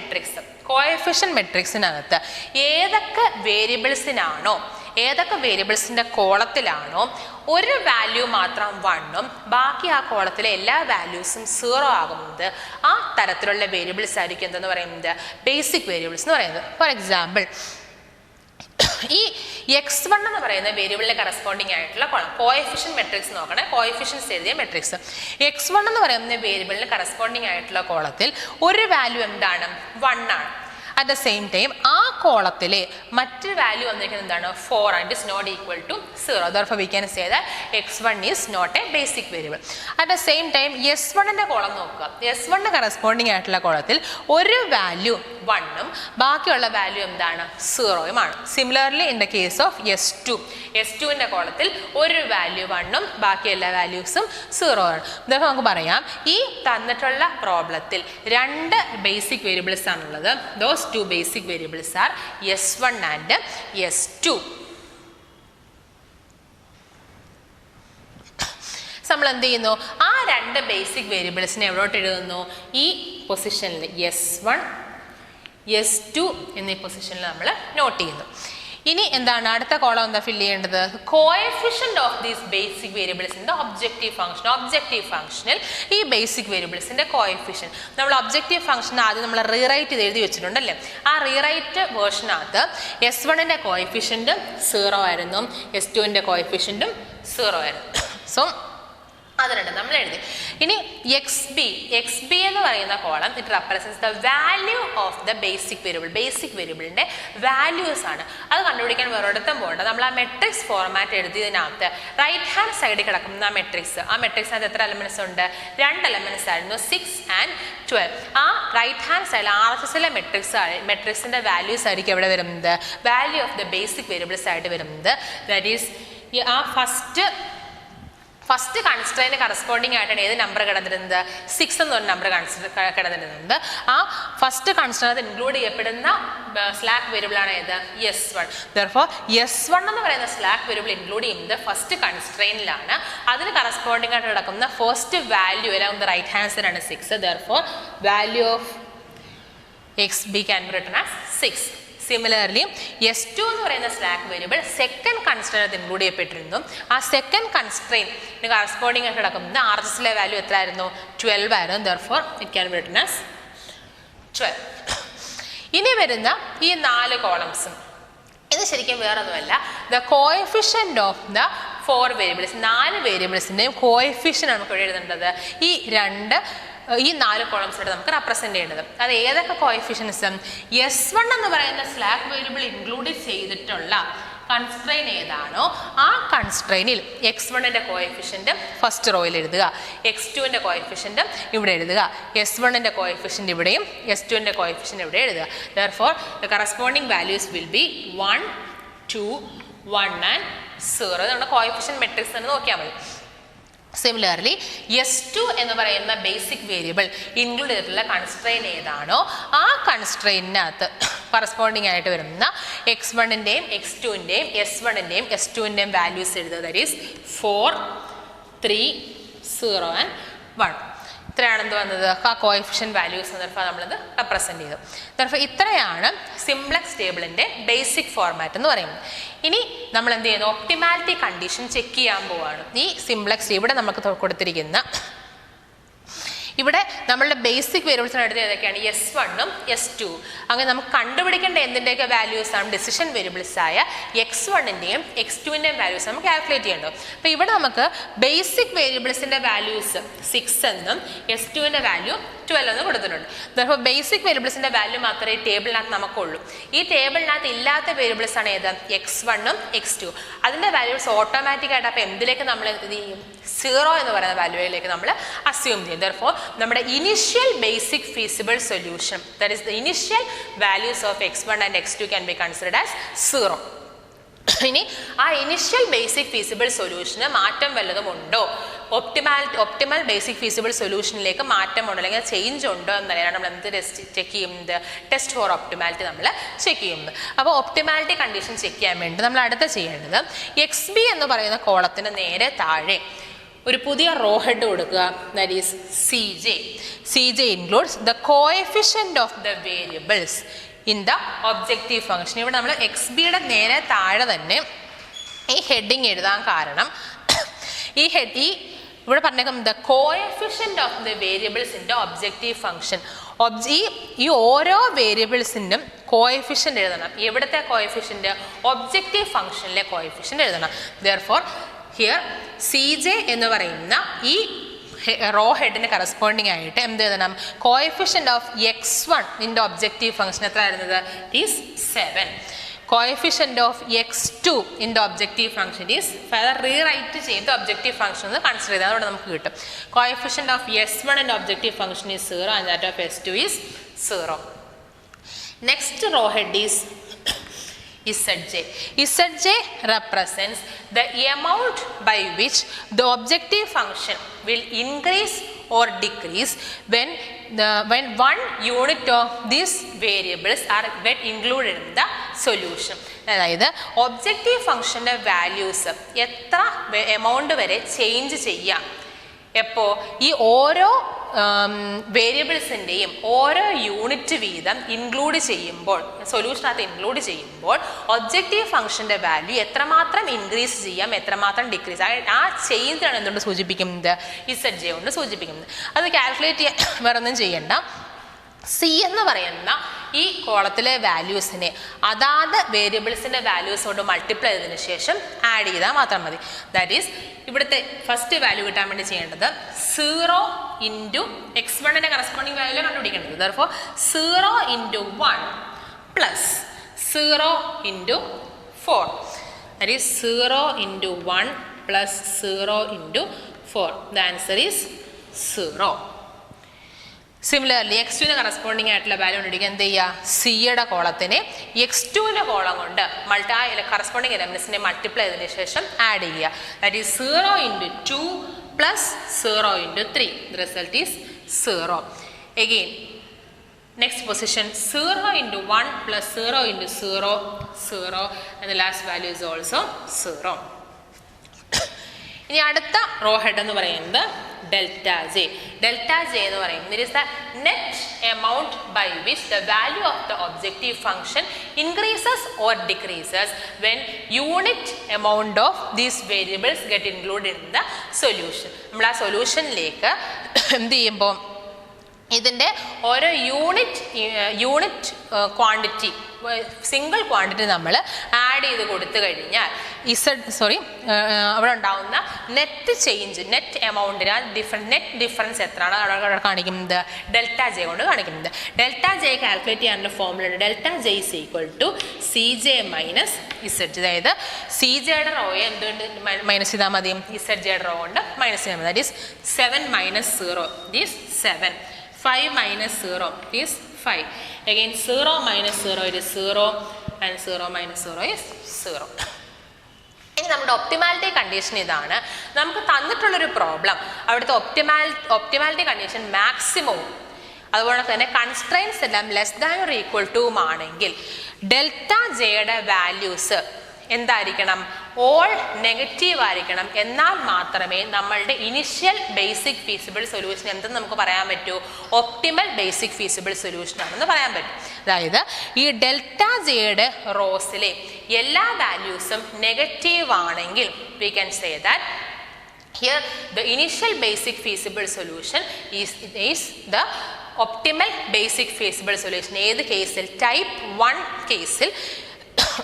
മെട്രിക്സിനകത്ത് ഏതൊക്കെ വേരിയബിൾസിൻ്റെ കോളത്തിലാണോ ഒരു വാല്യൂ മാത്രം 1ഉം ബാക്കി ആ കോളത്തിലെ എല്ലാ വാല്യൂസും 0 ആകുന്നത് ആ തരത്തിലുള്ള വേരിയബിൾസ് ആയിരിക്കും എന്തെന്ന് പറയുന്നത്? ബേസിക് വേരിയബിൾസ് എന്ന് പറയുന്നത്. ഫോർ എക്സാമ്പിൾ, ഈ x1 എന്ന് പറയുന്ന വേരിയബിളിന് കറസ്പോണ്ടിങ് ആയിട്ടുള്ള കോളം, കോഎഫിഷ്യന്റ് മെട്രിക്സ് നോക്കണേ, കോഎഫിഷ്യൻസ് എഴുതിയ മെട്രിക്സ്. x1 എന്ന് പറയുന്ന വേരിയബിളിന് കറസ്പോണ്ടിങ് ആയിട്ടുള്ള കോളത്തിൽ ഒരു വാല്യൂ എന്താണ്? 1 ആണ്. അറ്റ് ദ സെയിം ടൈം ആ കോളത്തിൽ മറ്റൊരു വാല്യൂ വന്നിരിക്കുന്നത് എന്താണ് 4 and is not equal to 0. therefore we can say that x1 is not a basic variable. at the same time s1ന്റെ കോളം നോക്കുക. s1 കറസ്പോണ്ടിങ് ആയിട്ടുള്ള കോളത്തിൽ ഒരു വാല്യൂ 1ഉം ബാക്കിയുള്ള വാല്യൂ എന്താണ് 0യുമാണ്. Similarly in the case of s2ന്റെ കോളത്തിൽ ഒരു വാല്യൂ 1ഉം ബാക്കി എല്ലാ വാല്യൂസും 0 ആണ്. ഇതൊക്കെ നമുക്ക് പറയാം ഈ തന്നിട്ടുള്ള പ്രോബ്ലത്തിൽ രണ്ട് ബേസിക് വേരിയബിൾസ് ആണുള്ളത്. Those two basic variables are s1 and s2. നമ്മൾ എന്ത് ചെയ്യുന്നു, ആ രണ്ട് ബേസിക് വേരിയബിൾസിനെ എവിടോട്ട് എഴുതുന്നു, ഈ പൊസിഷനിൽ s1 s2 എന്നീ പൊസിഷനിൽ നമ്മൾ നോട്ട് ചെയ്യുന്നു. ഇനി എന്താണ് അടുത്ത കോളം എന്താ ഫില്ല് ചെയ്യേണ്ടത്, കോഎഫിഷ്യന്റ് ഓഫ് ദീസ് ബേസിക് വേരിയബിൾസിന്റെ ഒബ്ജക്റ്റീവ് ഫംഗ്ഷൻ. ഒബ്ജക്റ്റീവ് ഫംഗ്ഷനിൽ ഈ ബേസിക് വേരിയബിൾസിന്റെ കോഎഫിഷ്യന്റ് നമ്മൾ ഒബ്ജക്റ്റീവ് ഫംഗ്ഷൻ ആദ്യം നമ്മൾ റീറൈറ്റ് ചെയ്ത് എഴുതി വെച്ചിട്ടുണ്ടല്ലേ. ആ റീറൈറ്റ് വേർഷനകത്ത് s1ന്റെ കോഎഫിഷ്യന്റും 0 ആയിരുന്നു, s2ന്റെ കോഎഫിഷ്യന്റും 0 ആയിരുന്നു. സോ അതിനുണ്ട് നമ്മൾ എഴുതി. ഇനി എക്സ് ബി എന്ന് പറയുന്ന column it represents the value of the basic variable. Basic വേരിയബിളിന്റെ വാല്യൂസ് ആണ്. അത് കണ്ടുപിടിക്കാൻ വേറൊരിടത്തും പോകണ്ട. നമ്മൾ ആ മെട്രിക്സ് ഫോർമാറ്റ് എഴുതിയതിനകത്ത് റൈറ്റ് ഹാൻഡ് സൈഡിൽ കിടക്കുന്ന ആ മെട്രിക്സിനകത്ത് എത്ര എലമെന്റ്സ് ഉണ്ട്, 2 എലമെന്റ്സ് ആയിരുന്നു, 6 and 12. ആ റൈറ്റ് ഹാൻഡ് സൈഡിൽ RHSലെ മെട്രിക്സിന്റെ വാല്യൂസ് ആയിരിക്കും എവിടെ വരുന്നത്, value of the basic variables ആയിട്ട് വരുന്നത്. ദാറ്റ് ഈസ് ആ ഫസ്റ്റ് കൺസ്ട്രെയിന് കറസ്പോണ്ടിങ് ആയിട്ടാണ് ഏത് നമ്പർ കിടന്നിരുന്നത്, 6 എന്നൊരു നമ്പർ കിടന്നിരുന്നത്. ആ ഫസ്റ്റ് കൺസ്ട്രെയിനകത്ത് ഇൻക്ലൂഡ് ചെയ്യപ്പെടുന്ന സ്ലാക്ക് വേരിയബിൾ ആണ് ഏത്, s1. therefore s1 എന്ന് പറയുന്ന സ്ലാക്ക് വേരിയബിൾ ഇൻക്ലൂഡ് ചെയ്യുന്നത് ഫസ്റ്റ് കൺസ്ട്രെയിനിലാണ്. അതിന് കറസ്പോണ്ടിങ് ആയിട്ട് കിടക്കുന്ന ഫസ്റ്റ് വാല്യൂ എല്ലാം റൈറ്റ് ഹാൻഡ് സൈഡ് ആണ് 6. therefore value of xb can be written as 6. Similarly s2 എന്ന് പറയുന്ന സ്ലാക്ക് വേരിയബിൾ സെക്കൻഡ് കൺസ്ട്രെയിനകത്ത് ഇൻക്ലൂഡ് ചെയ്യപ്പെട്ടിരുന്നു. ആ സെക്കൻഡ് കൺസ്ട്രെയിന് കറസ്പോണ്ടിങ് ആയിട്ട് കിടക്കുന്നത് RHSലെ വാല്യൂ എത്ര ആയിരുന്നു, 12 ആയിരുന്നു. therefore it can be written as 12. ഇനി വരുന്ന ഈ 4 കോളംസും ഇത് ശരിക്കും വേറൊന്നുമല്ല, the coefficient of the 4 variables. 4 വേരിയബിൾസിൻ്റെയും കോഎഫിഷ്യന്റ് നമുക്ക് ഇവിടെ എഴുതേണ്ടത് ഈ 4 കോളംസിലൂടെ നമുക്ക് റെപ്രസെന്റ് ചെയ്യേണ്ടത്. അത് ഏതൊക്കെ കോഎഫിഷ്യൻസ്, s1 എന്ന് പറയുന്ന സ്ലാക്ക് വേരിയബിൾ ഇൻക്ലൂഡ് ചെയ്തിട്ടുള്ള കൺസ്ട്രെയിൻ ഏതാണോ ആ കൺസ്ട്രെയിനിൽ x1ന്റെ കോഎഫിഷ്യന്റ് ഫസ്റ്റ് റോയിൽ എഴുതുക, x2ന്റെ കോഎഫിഷ്യന്റ് ഇവിടെ എഴുതുക, s1ന്റെ കോഎഫിഷ്യന്റ് ഇവിടെയും s2ന്റെ കോഎഫിഷ്യന്റ് ഇവിടെ എഴുതുക. therefore the corresponding values will be 1, 2, 1 and 0. നമ്മുടെ കോഎഫിഷ്യന്റ് മെട്രിക്സ് തന്നെ നോക്കിയാൽ മതി. സിമിലർലി s2 എന്ന് പറയുന്ന ബേസിക് വേരിയബിൾ ഇൻക്ലൂഡ് ചെയ്തിട്ടുള്ള കൺസ്ട്രെയിൻ ഏതാണോ ആ കൺസ്ട്രെയിനകത്ത് കറസ്പോണ്ടിങ് ആയിട്ട് വരുന്ന x1ന്റെയും x2ന്റെയും s1ന്റെയും s2ന്റെയും വാല്യൂസ് എഴുതുക. That is 4, 3, 0 and 1. ഇത്രയാണ് എന്ത് വന്നത്, ആ കോഎഫിഷ്യന്റ് വാല്യൂസ് നമ്മളത് റെപ്രസെന്റ് ചെയ്തു. തരഫ് ഇത്രയാണ് സിംപ്ലക്സ് ടേബിളിന്റെ ബേസിക് ഫോർമാറ്റ് എന്ന് പറയുന്നത്. ഇനി നമ്മൾ എന്ത് ചെയ്യുന്നു, ഒപ്റ്റിമാലിറ്റി കണ്ടീഷൻ ചെക്ക് ചെയ്യാൻ പോവാണ്. ഈ സിംപ്ലക്സ് ഇവിടെ നമുക്ക് കൊടുത്തിരിക്കുന്ന ഇവിടെ നമ്മളുടെ ബേസിക് വേരിയബിൾസിന് എടുത്ത് ഏതൊക്കെയാണ്, s1ഉം s2. അങ്ങനെ നമുക്ക് കണ്ടുപിടിക്കേണ്ട എന്തിൻ്റെയൊക്കെ വാല്യൂസ് ആണ് ഡിസിഷൻ വേരിയബിൾസ് ആയ x1ന്റെയും x2ന്റെയും വാല്യൂസ് നമുക്ക് കാൽക്കുലേറ്റ് ചെയ്യേണ്ടത്. അപ്പോൾ ഇവിടെ നമുക്ക് ബേസിക് വേരിയബിൾസിന്റെ വാല്യൂസ് 6 എന്നും s2ന്റെ വാല്യൂ 12 എന്ന് കൊടുത്തിട്ടുണ്ട്. അപ്പോൾ ബേസിക് വേരിയബിൾസിന്റെ വാല്യൂ മാത്രമേ ഈ ടേബിളിനകത്ത് നമുക്കുള്ളൂ. ഈ ടേബിളിനകത്ത് ഇല്ലാത്ത വേരിയബിൾസ് ആണ് ഏത്, x1ഉം x2. അതിന്റെ വാല്യൂസ് ഓട്ടോമാറ്റിക് ആയിട്ട് അപ്പോൾ എന്തിലേക്ക് നമ്മൾ എന്ത് ചെയ്യും, 0 എന്ന് പറയുന്ന വാല്യൂയിലേക്ക് നമ്മൾ അസ്യൂം ചെയ്യും. therefore നമ്മുടെ initial basic feasible solution, that is the initial values of x1 and x2 can be considered as 0. ഇനി ആ ഇനിഷ്യൽ ബേസിക് ഫീസിബിൾ സൊല്യൂഷന് മാറ്റം വല്ലതും ഉണ്ടോ, ഒപ്റ്റിമൽ ബേസിക് ഫീസിബിൾ സൊല്യൂഷനിലേക്ക് മാറ്റം ഉണ്ടോ അല്ലെങ്കിൽ ചേഞ്ച് ഉണ്ടോ എന്നറിയാൻ നമ്മൾ എന്ത് ചെക്ക് ചെയ്യുന്നത്, ടെസ്റ്റ് ഫോർ ഒപ്റ്റിമാലിറ്റി നമ്മൾ ചെക്ക് ചെയ്യുന്നത്. അപ്പോൾ ഒപ്റ്റിമാലിറ്റി കണ്ടീഷൻ ചെക്ക് ചെയ്യാൻ വേണ്ടി നമ്മൾ അടുത്ത ചെയ്യേണ്ടത് XB എന്ന് പറയുന്ന കോളത്തിന് നേരെ താഴെ ഒരു പുതിയ റോ ഹെഡ് കൊടുക്കുക. That is CJ includes the coefficient of the variables in the objective function. ഇവിടെ നമ്മൾ XBയുടെ നേരെ താഴെ തന്നെ ഈ ഹെഡിങ് എഴുതാൻ കാരണം ഈ ഇവിടെ പറഞ്ഞേക്കും the coefficient of the variables in the objective function. ഈ ഓരോ വേരിയബിൾസിനും കോഎഫിഷ്യന്റ് എഴുതണം. എവിടുത്തെ കോഎഫിഷ്യന്റ്, ഒബ്ജക്റ്റീവ് ഫംഗ്ഷനിലെ കോഎഫിഷ്യന്റ് എഴുതണം. therefore ഹിയർ CJ എന്ന് പറയുന്ന ഈ റോ ഹെഡിന് കറസ്പോണ്ടിങ് ആയിട്ട് എന്ത് എഴുതണം? കോഎഫിഷ്യൻ്റ് ഓഫ് x1 ഇൻ്റെ ഒബ്ജക്റ്റീവ് ഫംഗ്ഷൻ എത്ര ആയിരുന്നത്? ഈസ് 7. കോഎഫിഷ്യൻ്റ് ഓഫ് x2 ഇൻ്റെ objective function is further rewrite ചെയ്ത് ഒബ്ജക്റ്റീവ് ഫംഗ്ഷൻ ഒന്ന് കൺസിഡർ ചെയ്താൽ അവിടെ നമുക്ക് കിട്ടും. കോഎഫിഷ്യൻ്റ് ഓഫ് s1 ഇൻ്റെ objective function is 0 and that of s2 is 0. Next raw head is Zj. Zj represents the amount by which the objective function will increase or decrease when one unit of these variables are get included in the solution. അതായത് ഒബ്ജക്റ്റീവ് ഫംഗ്ഷൻ്റെ വാല്യൂസ് എത്ര എമൗണ്ട് വരെ ചേഞ്ച് ചെയ്യാം എപ്പോൾ ഈ ഓരോ വേരിയബിൾസിൻ്റെയും ഓരോ യൂണിറ്റ് വീതം ഇൻക്ലൂഡ് ചെയ്യുമ്പോൾ, സൊല്യൂഷനകത്ത് ഇൻക്ലൂഡ് ചെയ്യുമ്പോൾ ഒബ്ജക്റ്റീവ് ഫംഗ്ഷൻ്റെ വാല്യൂ എത്രമാത്രം ഇൻക്രീസ് ചെയ്യാം, എത്രമാത്രം ഡിക്രീസ്, ആ ചേഞ്ചാണ് എന്തുകൊണ്ട് സൂചിപ്പിക്കുന്നത്? Zj കൊണ്ട് സൂചിപ്പിക്കുന്നത്. അത് കാൽക്കുലേറ്റ് ചെയ്യാൻ വേറൊന്നും ചെയ്യണ്ട. സി എന്ന് പറയുന്ന ഈ കോളത്തിലെ വാല്യൂസിനെ അതാത് വേരിയബിൾസിൻ്റെ വാല്യൂസ് കൊണ്ട് മൾട്ടിപ്ലൈ ചെയ്തതിന് ശേഷം ആഡ് ചെയ്താൽ മാത്രം മതി. ദാറ്റ് ഈസ് ഇവിടുത്തെ ഫസ്റ്റ് വാല്യൂ കിട്ടാൻ വേണ്ടി ചെയ്യേണ്ടത് 0 ഇൻറ്റു x1ൻ്റെ കറസ്പോണ്ടിങ് വാല്യൂ കണ്ടുപിടിക്കേണ്ടത്. Therefore 0 into 1 plus 0 into 4. That is 0 into 1 plus 0 into 4. The answer is 0. Similarly x2ന് കറസ്പോണ്ടിങ് ആയിട്ടുള്ള വാല്യൂ കണ്ടുപിടിക്കാൻ എന്ത് ചെയ്യുക? സിയുടെ കോളത്തിനെ x2ൻ്റെ കോളം കൊണ്ട് കറസ്പോണ്ടിങ് എലമെൻസിനെ മൾട്ടിപ്ലൈ ചെയ്തതിന് ശേഷം ആഡ് ചെയ്യുക. That is 0 into 2 plus 0 into 3. The result is 0. Again next position 0 into 1 plus 0 into 0, 0 and the last value is also 0. ഇനി അടുത്ത റോ ഹെഡ് എന്ന് പറയുന്നത് delta j. Delta j എന്ന് പറയുന്നത് is the net amount by which the value of the objective function increases or decreases when unit amount of these variables get included in the solution. നമ്മൾ ആ സൊല്യൂഷനിലേക്ക് എന്ത് ചെയ്യുമ്പോൾ ഇതിൻ്റെ ഓരോ യൂണിറ്റ് ക്വാണ്ടിറ്റി, സിംഗിൾ ക്വാണ്ടിറ്റി നമ്മൾ ആഡ് ചെയ്ത് കൊടുത്തു കഴിഞ്ഞാൽ അവിടെ ഉണ്ടാകുന്ന നെറ്റ് ചേഞ്ച്, നെറ്റ് എമൗണ്ടിന് നെറ്റ് ഡിഫറൻസ് എത്രയാണ് അവിടെ കാണിക്കുന്നത്? ഡെൽറ്റ ജെ കൊണ്ട് കാണിക്കുന്നത്. ഡെൽറ്റ ജെ കാൽക്കുലേറ്റ് ചെയ്യാനുള്ള ഫോർമുല ഉണ്ട്. Delta J is equal to CJ minus Z. അതായത് CJയുടെ റോയെ എന്തുകൊണ്ട് മൈനസ് ചെയ്താൽ മതി? ഇസഡ്ജയുടെ റോ കൊണ്ട് മൈനസ് ചെയ്താൽ മതി. That is 7 minus 0 is 7. 5 minus 0 is 5. Again 0 minus 0 it is 0 and 0 minus 0 is 0. ഇനി നമ്മുടെ ഒപ്റ്റിമാലിറ്റി കണ്ടീഷൻ ഇതാണ്. നമുക്ക് തന്നിട്ടുള്ളൊരു പ്രോബ്ലം അവിടുത്തെ ഒപ്റ്റിമാലിറ്റി കണ്ടീഷൻ മാക്സിമവും അതുപോലെ തന്നെ കൺസ്ട്രെയിൻസ് എല്ലാം less than or equal to ആണെങ്കിൽ ഡെൽറ്റ ജെയുടെ വാല്യൂസ് എന്തായിരിക്കണം? ഓൾ നെഗറ്റീവ് ആയിരിക്കണം. എന്നാൽ മാത്രമേ നമ്മളുടെ ഇനിഷ്യൽ ബേസിക് ഫീസിബിൾ സൊല്യൂഷൻ എന്തെന്ന് നമുക്ക് പറയാൻ പറ്റൂ? ഒപ്റ്റിമൽ ബേസിക് ഫീസിബിൾ സൊല്യൂഷൻ ആണെന്ന് പറയാൻ പറ്റും. അതായത് ഈ ഡെൽറ്റ ജെയുടെ റോസിലെ എല്ലാ വാല്യൂസും നെഗറ്റീവ് ആണെങ്കിൽ we can say that here the initial basic feasible solution is the optimal basic feasible solution. ഏത് കേസിൽ? ടൈപ്പ് 1 കേസിൽ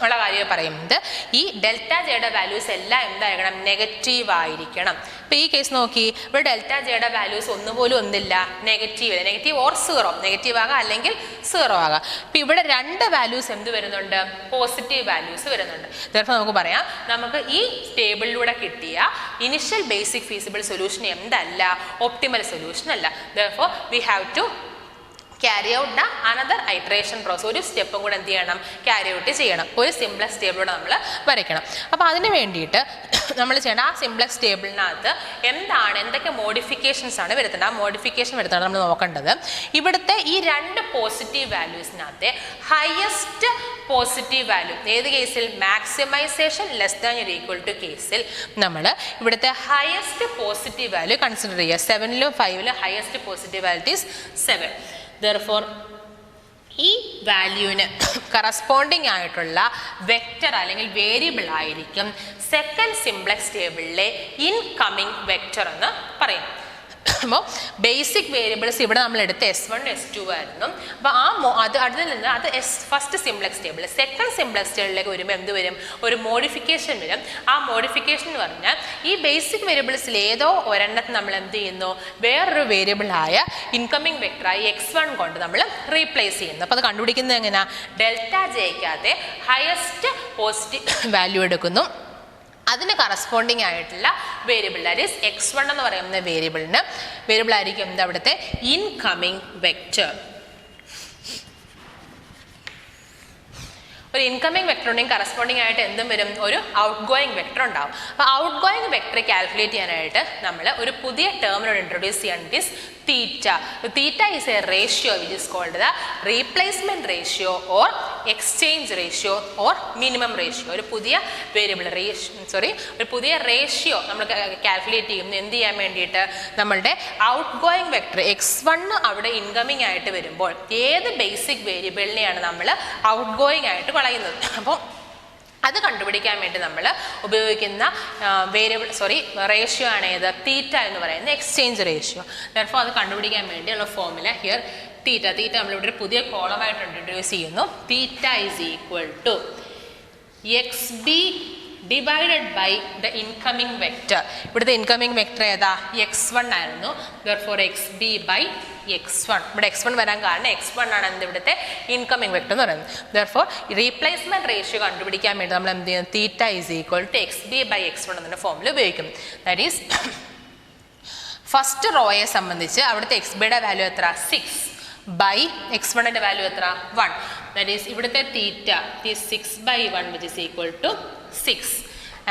ഉള്ള കാര്യം പറയുന്നത് ഈ ഡെൽറ്റ ജെയുടെ വാല്യൂസ് എല്ലാം എന്തായിരിക്കണം? നെഗറ്റീവ് ആയിരിക്കണം. അപ്പോൾ ഈ കേസ് നോക്കി, ഇവിടെ ഡെൽറ്റ ജെയുടെ വാല്യൂസ് ഒന്നുപോലും ഒന്നില്ല, നെഗറ്റീവ് ഓർ 0, നെഗറ്റീവ് ആകാം അല്ലെങ്കിൽ 0 ആകാം. അപ്പോൾ ഇവിടെ രണ്ട് വാല്യൂസ് എന്ത് വരുന്നുണ്ട്? പോസിറ്റീവ് വാല്യൂസ് വരുന്നുണ്ട്. തേർഫോർ നമുക്ക് പറയാം, നമുക്ക് ഈ ടേബിളിലൂടെ കിട്ടിയ ഇനിഷ്യൽ ബേസിക് ഫീസിബിൾ സൊല്യൂഷൻ എന്തല്ല? ഒപ്റ്റിമൽ സൊല്യൂഷൻ അല്ല. Therefore we have to carry out the another iteration process. ഒരു സ്റ്റെപ്പും കൂടെ എന്ത് ചെയ്യണം? ക്യാരി ഔട്ട് ചെയ്യണം. ഒരു സിംപ്ലക്സ് ടേബിളൂടെ നമ്മൾ വരയ്ക്കണം. അപ്പോൾ അതിന് വേണ്ടിയിട്ട് നമ്മൾ ചെയ്യണം, ആ സിംപ്ലക്സ് ടേബിളിനകത്ത് എന്തൊക്കെ മോഡിഫിക്കേഷൻസ് ആണ് വരുത്തേണ്ടത്, ആ മോഡിഫിക്കേഷൻ വരുത്താണ് നമ്മൾ നോക്കേണ്ടത്. ഇവിടുത്തെ ഈ രണ്ട് പോസിറ്റീവ് വാല്യൂസിനകത്തെ ഹയസ്റ്റ് പോസിറ്റീവ് വാല്യൂ ഏത് കേസിൽ? Maximization less than or equal to കേസിൽ നമ്മൾ ഇവിടുത്തെ ഹയസ്റ്റ് പോസിറ്റീവ് വാല്യൂ കൺസിഡർ ചെയ്യുക. 7ലും 5ലും highest positive value is 7. Therefore ഈ വാല്യൂവിന് കറസ്പോണ്ടിങ് ആയിട്ടുള്ള വെക്റ്റർ അല്ലെങ്കിൽ വേരിയബിൾ ആയിരിക്കും സെക്കൻഡ് സിംപ്ലക്സ് ടേബിളിലെ ഇൻകമിങ് വെക്റ്റർ എന്ന് പറയും. അപ്പോൾ ബേസിക് വേരിയബിൾസ് ഇവിടെ നമ്മൾ എടുത്ത് S1 S2 ആയിരുന്നു. അപ്പോൾ അതിൽ നിന്ന് അത് first simplex table. Second simplex ടേബിളിലേക്ക് വരുമ്പോൾ എന്ത് വരും? ഒരു മോഡിഫിക്കേഷൻ വരും. ആ മോഡിഫിക്കേഷൻ എന്ന് പറഞ്ഞാൽ ഈ ബേസിക് വേരിയബിൾസിൽ ഏതോ ഒരെണ്ണത്തിന് നമ്മൾ എന്ത് ചെയ്യുന്നു? വേറൊരു വേരിയബിളായ ഇൻകമിംഗ് വെക്ടറായി x1 കൊണ്ട് നമ്മൾ റീപ്ലേസ് ചെയ്യുന്നു. അപ്പോൾ അത് കണ്ടുപിടിക്കുന്നത് എങ്ങനെയാണ്? ഡെൽറ്റ ജെക്കകത്തെ ഹയസ്റ്റ് പോസിറ്റീവ് വാല്യൂ എടുക്കുന്നു. അതിന് കറസ്പോണ്ടിങ് ആയിട്ടുള്ള വേരിയബിൾ, ദാറ്റ് ഈസ് x1 എന്ന് പറയുന്ന വേരിയബിൾ ആയിരിക്കും എന്താ അവിടുത്തെ ഇൻകമിംഗ് വെക്ടർ. ഒരു ഇൻകമിംഗ് വെക്ടർ ഉണ്ടെങ്കിൽ കറസ്പോണ്ടിങ് ആയിട്ട് എന്തും വരും? ഒരു ഔട്ട് ഗോയിങ് വെക്ടർ ഉണ്ടാവും. അപ്പോൾ ഔട്ട് ഗോയിങ് വെക്ടർ കാൽക്കുലേറ്റ് ചെയ്യാനായിട്ട് നമ്മൾ ഒരു പുതിയ ടേമിനോട് ഇൻട്രൊഡ്യൂസ് ചെയ്യാൻ is theta. Theta is a ratio which is called the replacement ratio or exchange ratio or minimum ratio. ഒരു പുതിയ വേരിയബിൾ ഒരു പുതിയ റേഷ്യോ നമ്മൾ കാൽക്കുലേറ്റ് ചെയ്യുന്നു. എന്ത് ചെയ്യാൻ വേണ്ടിയിട്ട്? നമ്മളുടെ ഔട്ട് ഗോയിങ് വെക്ടർ x1 അവിടെ ഇൻകമിംഗ് ആയിട്ട് വരുമ്പോൾ ഏത് ബേസിക് വേരിയബിളിനെയാണ് നമ്മൾ ഔട്ട് ഗോയിങ് ആയിട്ട് കളയുന്നത്. അപ്പോൾ അത് കണ്ടുപിടിക്കാൻ വേണ്ടി നമ്മൾ ഉപയോഗിക്കുന്ന റേഷ്യോ ആണ് ഏത്? തീറ്റ എന്ന് പറയുന്നത് എക്സ്ചേഞ്ച് റേഷ്യോ. ദെർഫോർ അത് കണ്ടുപിടിക്കാൻ വേണ്ടിയുള്ള ഫോർമുല ഹിയർ തീറ്റ നമ്മളിവിടെ ഒരു പുതിയ കോളമായിട്ട് ഇൻട്രൊഡ്യൂസ് ചെയ്യുന്നു. Theta is equal to XB divided by the incoming vector. ഇവിടുത്തെ ഇൻകമിംഗ് വെക്ടർ ഏതാ? x1 ആയിരുന്നു. Therefore XB by x1. ഇവിടെ x1 വരാൻ കാരണം x1 ആണ് എന്ത് ഇവിടുത്തെ ഇൻകമിംഗ് വെക്ടർ എന്ന് പറയുന്നത്. ദെർഫോർ റീപ്ലേസ്മെന്റ് റേഷ്യോ കണ്ടുപിടിക്കാൻ വേണ്ടി നമ്മൾ എന്ത് ചെയ്യുന്നു? Theta is equal to XB by x1 എന്ന ഫോർമുല ഉപയോഗിക്കും. ദാറ്റ് ഈസ് ഫസ്റ്റ് റോയെ സംബന്ധിച്ച് അവിടുത്തെ XBയുടെ വാല്യൂ എത്ര? 6 ബൈ x1ന്റെ വാല്യൂ എത്ര? 1. ദാറ്റ് ഈസ് ഇവിടുത്തെ theta is 6 by 1 which is equal to 6.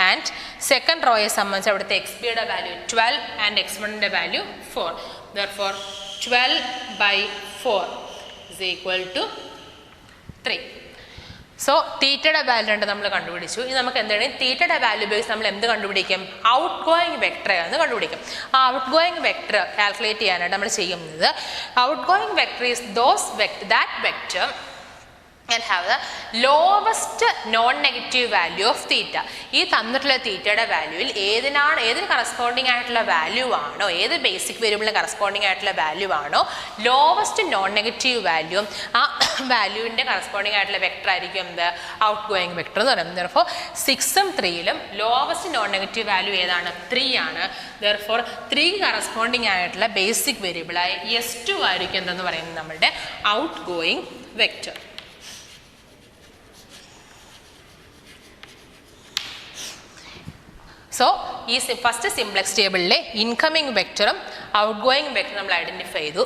And second റോയെ സംബന്ധിച്ച് അവിടുത്തെ XBയുടെ വാല്യൂ 12 ആൻഡ് x1ന്റെ value 4. Therefore 12 by 4 is equal to 3. So തീറ്റയുടെ വാല്യൂ ഉണ്ട് നമ്മൾ കണ്ടുപിടിച്ചു. ഇനി നമുക്ക് എന്താണ് തീറ്റയുടെ വാല്യൂ ഉപയോഗിച്ച് നമ്മൾ എന്ത് കണ്ടുപിടിക്കും? ഔട്ട് ഗോയിങ് വെക്ടർ എന്ന് കണ്ടുപിടിക്കും. ആ ഔട്ട് ഗോയിങ് വെക്ടർ കാൽക്കുലേറ്റ് ചെയ്യാനായിട്ട് നമ്മൾ ചെയ്യുന്നത് out going vector is that vector and have the lowest non-negative value of theta. ഈ തന്നിട്ടുള്ള തീറ്റയുടെ വാല്യൂവിൽ ഏതിന് കറസ്പോണ്ടിങ് ആയിട്ടുള്ള വാല്യൂ ആണോ, ഏത് ബേസിക് വേരിയബിളിന് കറസ്പോണ്ടിങ് ആയിട്ടുള്ള വാല്യൂ ആണോ ലോവസ്റ്റ് നോൺ നെഗറ്റീവ് വാല്യൂ, ആ വാല്യൂവിൻ്റെ കറസ്പോണ്ടിങ് ആയിട്ടുള്ള വെക്ടർ ആയിരിക്കും എന്ത്? ഔട്ട് ഗോയിങ് വെക്ടർ എന്ന് പറയുന്നത്. ദെർഫോർ 6ഉം 3യിലും ലോവസ്റ്റ് നോൺ നെഗറ്റീവ് വാല്യൂ ഏതാണ്? 3 ആണ്. ദെർഫോർ 3 കറസ്പോണ്ടിങ് ആയിട്ടുള്ള ബേസിക് വേരിയബിളായ S2 ആയിരിക്കും എന്തെന്ന് പറയുന്നത് നമ്മളുടെ ഔട്ട് ഗോയിങ് വെക്ടർ. സോ ഈ ഫസ്റ്റ് സിംപ്ലക്സ് ടേബിളിലെ ഇൻകമിംഗ് വെക്ടറും ഔട്ട് ഗോയിങ് വെക്ടറും നമ്മൾ ഐഡൻറ്റിഫൈ ചെയ്തു.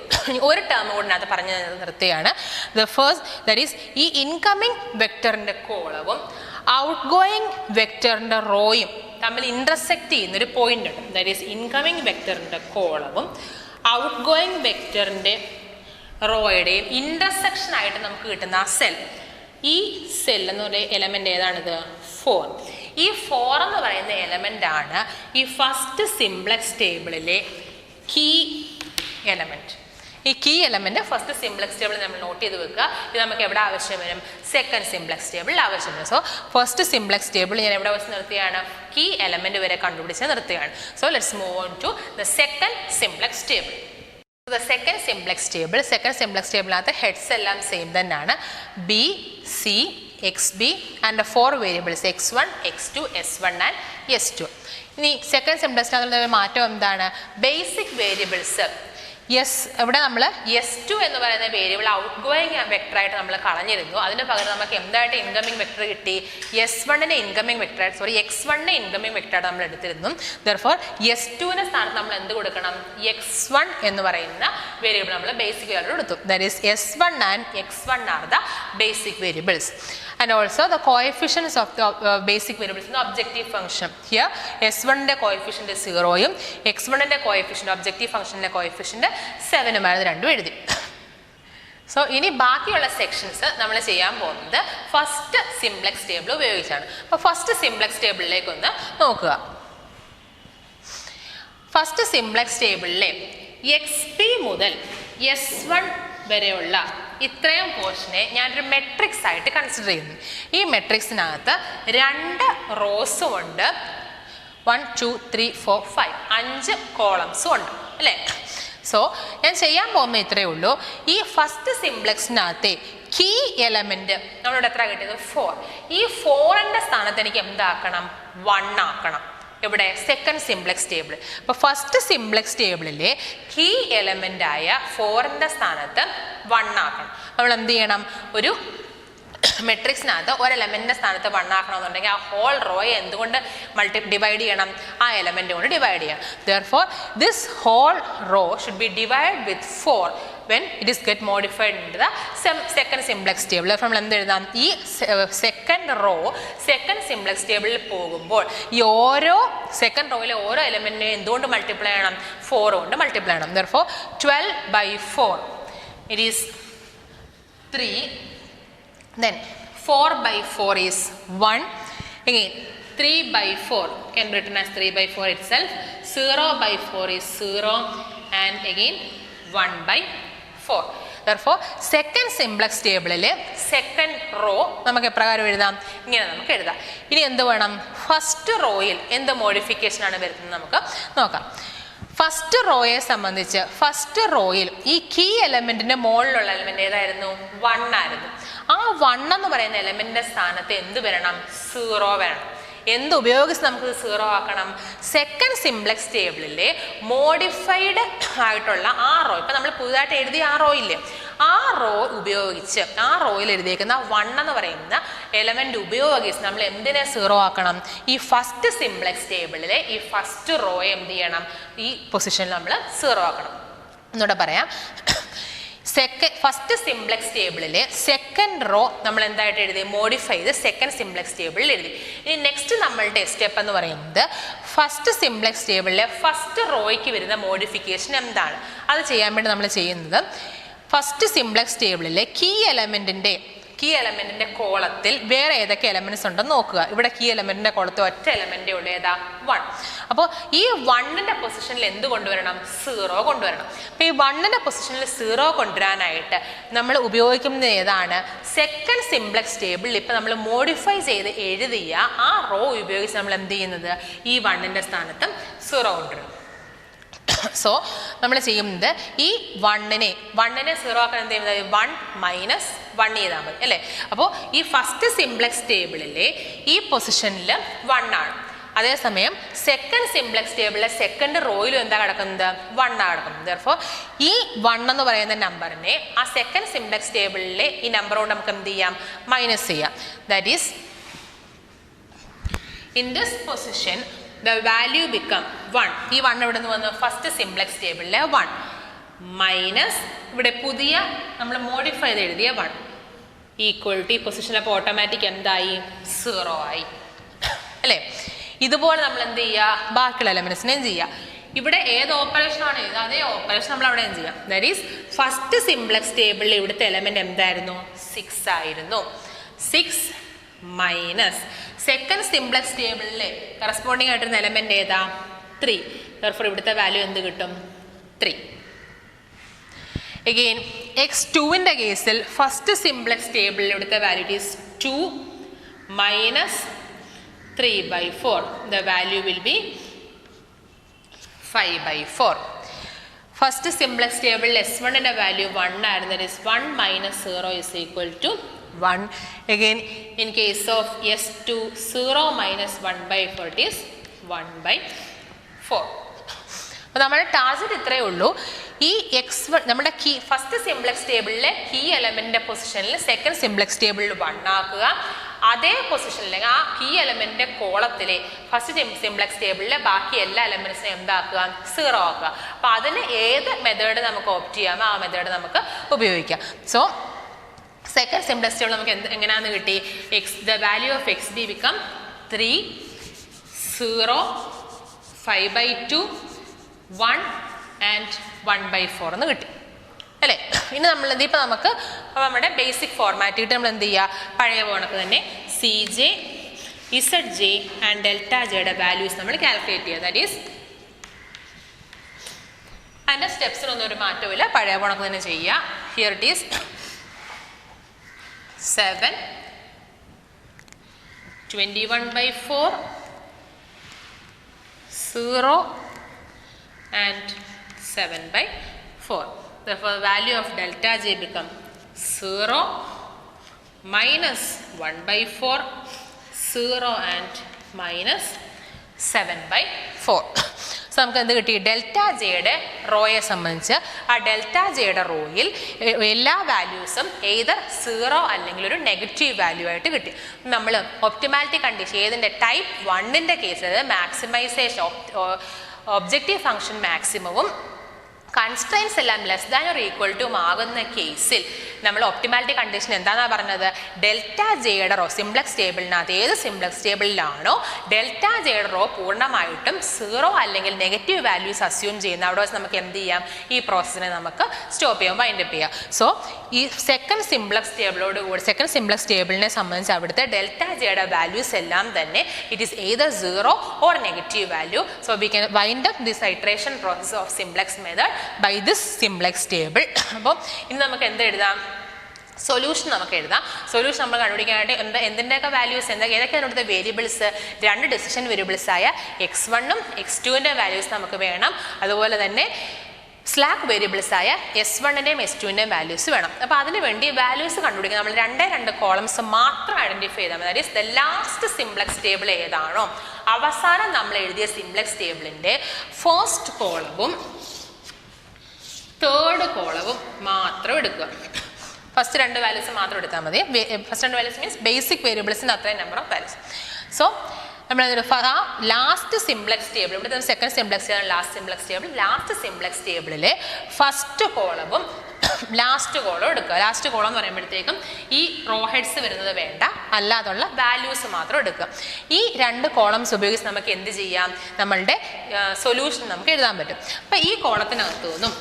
ഒരു ടേം കൂടെ അത് പറഞ്ഞ് നിർത്തുകയാണ്. ദ ഫസ്റ്റ് ദാറ്റ് ഈസ് ഈ ഇൻകമിംഗ് വെക്ടറിൻ്റെ കോളവും ഔട്ട് ഗോയിങ് വെക്ടറിൻ്റെ റോയും തമ്മിൽ ഇൻ്റർസെക്റ്റ് ചെയ്യുന്നൊരു പോയിന്റ് ഉണ്ട്. ദാറ്റ് ഈസ് ഇൻകമിംഗ് വെക്ടറിൻ്റെ കോളവും ഔട്ട് ഗോയിങ് വെക്ടറിൻ്റെ റോയുടെയും ഇൻ്റർസെക്ഷൻ ആയിട്ട് നമുക്ക് കിട്ടുന്ന ആ സെൽ, ഈ സെൽ എന്ന് പറയുന്ന എലമെൻ്റ് ഏതാണിത്? 4. ഈ 4 എന്ന് പറയുന്ന എലമെൻ്റ് ആണ് ഈ ഫസ്റ്റ് സിംപ്ലക്സ് ടേബിളിലെ കീ എലമെൻറ്റ്. ഈ കീ എലമെൻറ്റ് ഫസ്റ്റ് സിംപ്ലക്സ് ടേബിളിൽ നമ്മൾ നോട്ട് ചെയ്ത് വെക്കുക. ഇത് നമുക്ക് എവിടെ ആവശ്യം വരും? സെക്കൻഡ് സിംപ്ലക്സ് ടേബിളിൽ ആവശ്യം വരും. സോ ഫസ്റ്റ് സിംപ്ലക്സ് ടേബിൾ ഞാൻ എവിടെ വെച്ച് നിർത്തുകയാണ്? കീ എലമെൻറ്റ് വരെ കണ്ടുപിടിച്ച് നിർത്തുകയാണ്. So let's move on to the second simplex table. The second simplex ടേബിളിനകത്ത് ഹെഡ്സ് എല്ലാം സെയിം തന്നെയാണ്. B, C, XB and the 4 variables x1, x2, s1 and s2. ഇനി സെക്കൻഡ് സിംപ്ലക്സിനകത്തുള്ള മാറ്റം എന്താണ്? ബേസിക് വേരിയബിൾസ് ഇവിടെ നമ്മൾ S2 എന്ന് പറയുന്ന വേരിയബിൾ ഔട്ട് ഗോയിങ് വെക്ടറായിട്ട് നമ്മൾ കളഞ്ഞിരുന്നു. അതിന് പകരം നമുക്ക് എന്തായിട്ട് ഇൻകമിംഗ് വെക്ടർ കിട്ടി? x1നെ ഇൻകമിംഗ് വെക്ടറായിട്ട് നമ്മൾ എടുത്തിരുന്നു. ദെർഫോർ S2ന്റെ സ്ഥാനത്ത് നമ്മൾ എന്ത് കൊടുക്കണം? x1 എന്ന് പറയുന്ന വേരിയബിൾ നമ്മൾ ബേസിക് വേരിയബിൾ എടുത്തു. That is S1 and x1 are the basic variables. And also the coefficients of the basic variables in the objective function. Here S1ന്റെ coefficient 0യും x1ന്റെ coefficient objective functionന്റെ coefficient 7ഉം ആയിരുന്നു രണ്ടും എഴുതി. സോ ഇനി ബാക്കിയുള്ള സെക്ഷൻസ് നമ്മൾ ചെയ്യാൻ പോകുന്നത് ഫസ്റ്റ് സിംപ്ലക്സ് ടേബിൾ ഉപയോഗിച്ചാണ്. അപ്പോൾ ഫസ്റ്റ് സിംപ്ലക്സ് ടേബിളിലേക്ക് ഒന്ന് നോക്കുക. ഫസ്റ്റ് സിംപ്ലക്സ് ടേബിളിലെ XP മുതൽ S1 വരെയുള്ള ഇത്രയും പോർഷനെ ഞാനൊരു മെട്രിക്സ് ആയിട്ട് കൺസിഡർ ചെയ്യുന്നു. ഈ മെട്രിക്സിനകത്ത് 2 റോസും ഉണ്ട്, 1 2 3 4 5 5 കോളംസും ഉണ്ട് അല്ലേ? സോ ഞാൻ ചെയ്യാൻ പോകുന്ന ഇത്രയേ ഉള്ളൂ. ഈ ഫസ്റ്റ് സിംപ്ലക്സിനകത്തെ കീ എലമെൻറ്റ് നമ്മളിവിടെ എത്ര കിട്ടിയത് 4. ഈ 4ൻ്റെ സ്ഥാനത്ത് എനിക്ക് എന്താക്കണം 1 ആക്കണം. ഇവിടെ സെക്കൻഡ് സിംപ്ലക്സ് ടേബിൾ. അപ്പോൾ ഫസ്റ്റ് സിംപ്ലക്സ് ടേബിളിലെ കീ എലമെൻ്റായ 4ൻ്റെ സ്ഥാനത്ത് 1 ആക്കണം. നമ്മൾ എന്ത് ചെയ്യണം, ഒരു മെട്രിക്സിനകത്ത് ഒരു എലമെൻറ്റിൻ്റെ സ്ഥാനത്ത് 1 ആക്കണമെന്നുണ്ടെങ്കിൽ ആ ഹോൾ റോയെ എന്തുകൊണ്ട് ഡിവൈഡ് ചെയ്യണം, ആ എലമെൻറ്റ് കൊണ്ട് ഡിവൈഡ് ചെയ്യണം. Therefore this whole row should be divided with 4 when it is get modified into the second simplex table. Therefore നമ്മൾ എന്ത് എഴുതാം, ഈ സെക്കൻഡ് റോ സെക്കൻഡ് സിംപ്ലക്സ് ടേബിളിൽ പോകുമ്പോൾ ഈ ഓരോ സെക്കൻഡ് റോയിലെ ഓരോ എലമെൻറ്റിനെ എന്തുകൊണ്ട് മൾട്ടിപ്ലൈ ചെയ്യണം, 4 കൊണ്ട് മൾട്ടിപ്ലൈ ചെയ്യണം. Therefore 12/4 it is 3. Then 4/4 is 1. Again 3/4 can be written as 3/4 itself. 0/4 is 0 and again 1/4. Therefore second simplex ടേബിളിലെ സെക്കൻഡ് റോ നമുക്ക് എപ്രകാരം എഴുതാം, ഇങ്ങനെ നമുക്ക് എഴുതാം. ഇനി എന്ത് വേണം, ഫസ്റ്റ് റോയിൽ എന്ത് മോഡിഫിക്കേഷനാണ് വരുന്നത് നമുക്ക് നോക്കാം. ഫസ്റ്റ് റോയെ സംബന്ധിച്ച് ഫസ്റ്റ് റോയിൽ ഈ കീ എലമെൻറ്റിൻ്റെ മുകളിലുള്ള എലമെൻറ്റ് ഏതായിരുന്നു, 1 ആയിരുന്നു. ആ 1 എന്ന് പറയുന്ന എലമെൻറ്റിൻ്റെ സ്ഥാനത്ത് എന്ത് വരണം, 0 വരണം. എന്ത് ഉപയോഗിച്ച് നമുക്കിത് 0 ആക്കണം, സെക്കൻഡ് സിംപ്ലക്സ് ടേബിളിലെ മോഡിഫൈഡ് ആയിട്ടുള്ള ആ റോ, ഇപ്പം നമ്മൾ പുതുതായിട്ട് എഴുതിയ ആ റോ ഇല്ലേ, ആ റോ ഉപയോഗിച്ച് ആ റോയിൽ എഴുതിയേക്കുന്ന 1 എന്ന് പറയുന്ന എലമെൻറ്റ് ഉപയോഗിച്ച് നമ്മൾ എന്തിനെ 0 ആക്കണം, ഈ ഫസ്റ്റ് സിംപ്ലക്സ് ടേബിളിലെ ഈ ഫസ്റ്റ് റോയെ എന്ത് ചെയ്യണം, ഈ പൊസിഷനിൽ നമ്മൾ 0 ആക്കണം. എന്നൂടെ പറയാം. ഫസ്റ്റ് സിംപ്ലക്സ് ടേബിളിലെ സെക്കൻഡ് റോ നമ്മൾ എന്തായിട്ട് എഴുതി, മോഡിഫൈ ചെയ്ത് സെക്കൻഡ് സിംപ്ലക്സ് ടേബിളിൽ എഴുതി. ഇനി നെക്സ്റ്റ് നമ്മളുടെ സ്റ്റെപ്പ് എന്ന് പറയുന്നത് ഫസ്റ്റ് സിംപ്ലക്സ് ടേബിളിലെ ഫസ്റ്റ് റോയ്ക്ക് വരുന്ന മോഡിഫിക്കേഷൻ എന്താണ്, അത് ചെയ്യാൻ വേണ്ടി നമ്മൾ ചെയ്യുന്നത് ഫസ്റ്റ് സിംപ്ലക്സ് ടേബിളിലെ കീ എലമെൻറ്റിൻ്റെ കോളത്തിൽ വേറെ ഏതൊക്കെ എലമെൻറ്റ്സ് ഉണ്ടെന്ന് നോക്കുക. ഇവിടെ കീ എലമെൻറ്റിൻ്റെ കോളത്തിൽ ഒറ്റ എലമെൻറ്റേ ഉള്ളൂ, ഏതാ 1. അപ്പോൾ ഈ 1ൻ്റെ പൊസിഷനിൽ എന്ത് കൊണ്ടുവരണം, 0 കൊണ്ടുവരണം. അപ്പോൾ ഈ 1ൻ്റെ പൊസിഷനിൽ 0 കൊണ്ടുവരാനായിട്ട് നമ്മൾ ഉപയോഗിക്കുന്നത് ഏതാണ്, സെക്കൻഡ് സിംപ്ലക്സ് ടേബിളിൽ ഇപ്പം നമ്മൾ മോഡിഫൈ ചെയ്ത് എഴുതിയ ആ റോ ഉപയോഗിച്ച് നമ്മൾ എന്ത് ചെയ്യുന്നത്, ഈ 1ൻ്റെ സ്ഥാനത്ത് 0 കൊണ്ടുവരും. സോ നമ്മൾ ചെയ്യുന്നത് ഈ 1നെ 0 ആക്കാൻ എന്ത് ചെയ്യുന്നത്, 1 - 1 ചെയ്താൽ മതി അല്ലേ. അപ്പോൾ ഈ ഫസ്റ്റ് സിംപ്ലക്സ് ടേബിളിലെ ഈ പൊസിഷനിൽ 1 ആണ്. അതേസമയം സെക്കൻഡ് സിംപ്ലക്സ് ടേബിളിലെ സെക്കൻഡ് റോയിലും എന്താ കിടക്കുന്നത്, 1 ആണ് കിടക്കുന്നത്. Therefore ഈ 1 എന്ന് പറയുന്ന നമ്പറിനെ ആ സെക്കൻഡ് സിംപ്ലക്സ് ടേബിളിലെ ഈ നമ്പർ കൊണ്ട് നമുക്ക് എന്ത് ചെയ്യാം, മൈനസ് ചെയ്യാം. That is in this position the value become 1. ഈ 1 ഇവിടെ നിന്ന് വന്ന് ഫസ്റ്റ് സിംപ്ലക്സ് ടേബിളിലെ 1 മൈനസ് ഇവിടെ പുതിയ നമ്മൾ മോഡിഫൈ ചെയ്ത് എഴുതിയ 1 ഈക്വൽ ടു ഈ പൊസിഷനിൽ. അപ്പോൾ ഓട്ടോമാറ്റിക് എന്തായി, 0 ആയി അല്ലേ. ഇതുപോലെ നമ്മൾ എന്ത് ചെയ്യുക, ബാക്കിയുള്ള എലമെൻറ്റ്സിനെയും ചെയ്യുക. ഇവിടെ ഏത് ഓപ്പറേഷനാണ് ചെയ്തത് അതേ ഓപ്പറേഷൻ നമ്മൾ അവിടെയും ചെയ്യാം. ദാറ്റ് ഈസ് ഫസ്റ്റ് സിംപ്ലക്സ് ടേബിളിൽ ഇവിടുത്തെ എലമെൻറ്റ് എന്തായിരുന്നു, 6 ആയിരുന്നു. 6 മൈനസ് സെക്കൻഡ് സിംപ്ലക്സ് ടേബിളിലെ കറസ്പോണ്ടിങ് ആയിട്ടിരുന്ന എലമെൻറ്റ് ഏതാ, 3. Therefore ഇവിടുത്തെ വാല്യൂ എന്ത് കിട്ടും, 3. Again x2ൻ്റെ കേസിൽ ഫസ്റ്റ് സിംപ്ലക്സ് ടേബിളിൽ ഇവിടുത്തെ value is 2 minus 3/4. The value will be 5/4. First simplex ടേബിളിൽ S1ൻ്റെ വാല്യൂ 1 ആയിരുന്നു. That is 1 - 0 is equal to 1. Again in case of S2 0 - 1/4 it is 1/4. അപ്പോൾ നമ്മുടെ ടാർഗറ്റ് ഇത്രയേ ഉള്ളൂ. ഈ x1 നമ്മുടെ കീ ഫസ്റ്റ് സിംപ്ലക്സ് ടേബിളിലെ കീ എലമെൻറ്റിൻ്റെ പൊസിഷനിൽ സെക്കൻഡ് സിംപ്ലക്സ് ടേബിളിൽ 1 ആക്കുക. അതേ പൊസിഷനിൽ ആ കീ എലമെൻറ്റിൻ്റെ കോളത്തിലെ ഫസ്റ്റ് സിംപ്ലക്സ് ടേബിളിലെ ബാക്കി എല്ലാ എലമെൻറ്റ്സിനെയും എന്താക്കുക, 0 ആക്കുക. അപ്പോൾ അതിന് ഏത് മെത്തേഡ് നമുക്ക് ഓപ്റ്റ് ചെയ്യാമോ ആ മെത്തേഡ് നമുക്ക് ഉപയോഗിക്കാം. സോ സെക്കൻഡ് സിംപ്ലക്സ് ടേബിൾ നമുക്ക് എങ്ങനെയാണെന്ന് കിട്ടി, the value of xb become 3 0 5/2 1 and 1/4 എന്ന് കിട്ടി അല്ലേ. ഇനി നമ്മൾ എന്ത് ഇപ്പം നമുക്ക് നമ്മുടെ ബേസിക് ഫോർമാറ്റ് കിട്ടി നമ്മൾ എന്ത് ചെയ്യുക, പഴയ കണക്ക് തന്നെ CJ ZJ ആൻഡ് ΔJയുടെ വാല്യൂസ് നമ്മൾ കാൽക്കുലേറ്റ് ചെയ്യുക. ദാറ്റ് ഈസ് അതിൻ്റെ സ്റ്റെപ്സിനൊന്നും ഒരു മാറ്റമില്ല, പഴയ കണക്ക് തന്നെ ചെയ്യുക. Here it is 7 21/4 0 and 7/4. 4. Therefore, the value of delta J become 0 minus 1 by 4, 0 and minus 7 by 4. So നമുക്ക് എന്ത് കിട്ടി? ഡെൽറ്റ ജെയുടെ റോയെ സംബന്ധിച്ച് ആ ഡെൽറ്റ ജെയുടെ റോയിൽ എല്ലാ വാല്യൂസും ഏതർ 0 അല്ലെങ്കിൽ ഒരു നെഗറ്റീവ് വാല്യൂ ആയിട്ട് കിട്ടി. നമ്മൾ ഒപ്റ്റിമാലിറ്റി കണ്ടീഷൻ ഏതിൻ്റെ ടൈപ്പ് 1ൻ്റെ കേസിൽ മാക്സിമൈസേഷൻ ഒബ്ജക്റ്റീവ് ഫംഗ്ഷൻ മാക്സിമവും കൺസ്ട്രെയിൻസ് എല്ലാം less than or equal to ആകുന്ന കേസിൽ നമ്മൾ ഒപ്റ്റിമാലിറ്റി കണ്ടീഷൻ എന്താണെന്നാണ് പറഞ്ഞത്? ഡെൽറ്റ ജെയുടെ റോ സിംപ്ലക്സ് ടേബിളിനകത്ത് ഏത് സിംപ്ലക്സ് ടേബിളിലാണോ ഡെൽറ്റ ജെയുടെ റോ പൂർണ്ണമായിട്ടും 0 അല്ലെങ്കിൽ നെഗറ്റീവ് വാല്യൂസ് അസ്യൂം ചെയ്യുന്ന അവിടെ വെച്ച് നമുക്ക് എന്ത് ചെയ്യാം? ഈ പ്രോസസ്സിനെ നമുക്ക് സ്റ്റോപ്പ് ചെയ്യാം, വൈൻഡപ്പ് ചെയ്യാം. സോ ഈ സെക്കൻഡ് സിംപ്ലക്സ് ടേബിളോട് കൂടി സെക്കൻഡ് സിംപ്ലക്സ് ടേബിളിനെ സംബന്ധിച്ച് അവിടുത്തെ ഡെൽറ്റ ജെയുടെ വാല്യൂസ് എല്ലാം തന്നെ it is either 0 or negative value. So we can wind up this iteration process of simplex method by this simplex table. അപ്പോൾ ഇനി നമുക്ക് എന്ത് എഴുതാം? സൊല്യൂഷൻ നമുക്ക് എഴുതാം. സൊല്യൂഷൻ നമ്മൾ കണ്ടുപിടിക്കാനായിട്ട് എന്തിൻ്റെയൊക്കെ വാല്യൂസ് ഏതൊക്കെയാണ് ഇവിടുത്തെ വേരിയബിൾസ്? 2 ഡിസിഷൻ വേരിയബിൾസ് ആയ x1ഉം x2ൻ്റെ വാല്യൂസ് നമുക്ക് വേണം. അതുപോലെ തന്നെ സ്ലാക്ക് വേരിയബിൾസ് ആയ S1ൻ്റെയും S2ൻ്റെയും വാല്യൂസ് വേണം. അപ്പോൾ അതിന് വേണ്ടി വാല്യൂസ് കണ്ടുപിടിക്കാൻ നമ്മൾ 2 കോളംസ് മാത്രം ഐഡൻറ്റിഫൈ ചെയ്താൽ മതി. That is the last simplex table ഏതാണോ അവസാനം നമ്മൾ എഴുതിയ സിംപ്ലക്സ് ടേബിളിൻ്റെ ഫസ്റ്റ് കോളവും തേർഡ് കോളവും മാത്രം എടുക്കുക. ഫസ്റ്റ് 2 വാല്യൂസ് മാത്രം എടുത്താൽ മതി. ഫസ്റ്റ് 2 വാല്യൂസ് മീൻസ് ബേസിക് വേരിയബിൾസിൻ്റെ അത്രയും നമ്പർ ഓഫ് വാല്യൂസ്. സോ നമ്മൾ ആ ലാസ്റ്റ് സിംപ്ലക്സ് ടേബിൾ ഇവിടുത്തെ second simplex table last simplex ടേബിളിലെ ഫസ്റ്റ് കോളവും ലാസ്റ്റ് കോളം എടുക്കുക. ലാസ്റ്റ് കോളം എന്ന് പറയുമ്പോഴത്തേക്കും ഈ റോ ഹെഡ്സ് വരുന്നത് വേണ്ട, അല്ലാതുള്ള വാല്യൂസ് മാത്രം എടുക്കുക. ഈ 2 കോളംസ് ഉപയോഗിച്ച് നമുക്ക് എന്ത് ചെയ്യാം? നമ്മളുടെ സൊല്യൂഷൻ നമുക്ക് എഴുതാൻ പറ്റും. അപ്പം ഈ കോളത്തിനകത്തു നിന്നും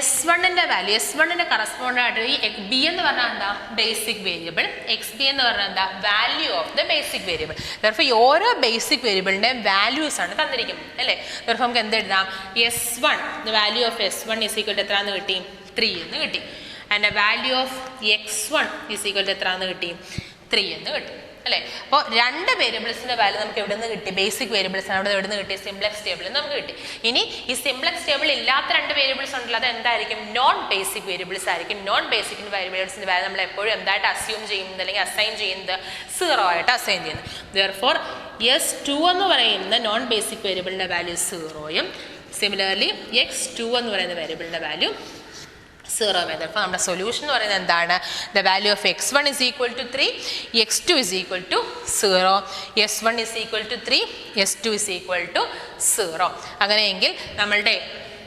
S1ൻ്റെ വാല്യൂ S1ൻ്റെ കറസ്പോണ്ട് ആയിട്ട് ഈ ബി എന്ന് പറഞ്ഞാൽ എന്താ? Basic variable. XB എന്ന് പറഞ്ഞാൽ എന്താ? Value of the basic variable. Therefore ഈ ഓരോ ബേസിക് വേരിയബിളിൻ്റെയും വാല്യൂസ് ആണ് തന്നിരിക്കുന്നത് അല്ലേ? ദർഫോർ നമുക്ക് എന്ത് എഴുതാം? S1 the value of S1 is equal to എത്രയെന്ന് കിട്ടി? 3 എന്ന് കിട്ടി. And the value of x1 is equal to എത്രയെന്ന് കിട്ടി? 3 എന്ന് കിട്ടി അല്ലേ? അപ്പോൾ 2 വേരിയബിൾസിൻ്റെ വാല്യൂ നമുക്ക് എവിടെ നിന്ന് കിട്ടി? ബേസിക് വേരിയബിൾസ് ആണ് എവിടെ നിന്ന് കിട്ടി? സിംപ്ലക്സ് ടേബിളിൽ നമുക്ക് കിട്ടി. ഇനി ഈ സിംപ്ലക്സ് ടേബിൾ ഇല്ലാത്ത 2 വേരിയബിൾസ് ഉണ്ടല്ലോ, അത് എന്തായിരിക്കും? നോൺ ബേസിക് വേരിയബിൾസ് ആയിരിക്കും. നോൺ ബേസിക് വേരിയബിൾസിൻ്റെ വാല്യൂ നമ്മൾ എപ്പോഴും എന്തായിട്ട് അസ്യൂം ചെയ്യുന്നത് അല്ലെങ്കിൽ അസൈൻ ചെയ്യുന്നത്? 0 ആയിട്ട് അസൈൻ ചെയ്യുന്നത്. ദെയർഫോർ S2 എന്ന് പറയുന്ന നോൺ ബേസിക് വേരിയബിളിൻ്റെ വാല്യൂ 0യും സിമിലർലി x2 എന്ന് പറയുന്ന വേരിയബിളിൻ്റെ വാല്യൂ 0 മെത്തേഡ്. അപ്പോൾ നമ്മുടെ സൊല്യൂഷൻ എന്ന് പറയുന്നത് എന്താണ്? The value of x1 is equal to 3, x2 is equal to 0, S1 is equal to 3, S2 is equal to 0. അങ്ങനെയെങ്കിൽ നമ്മളുടെ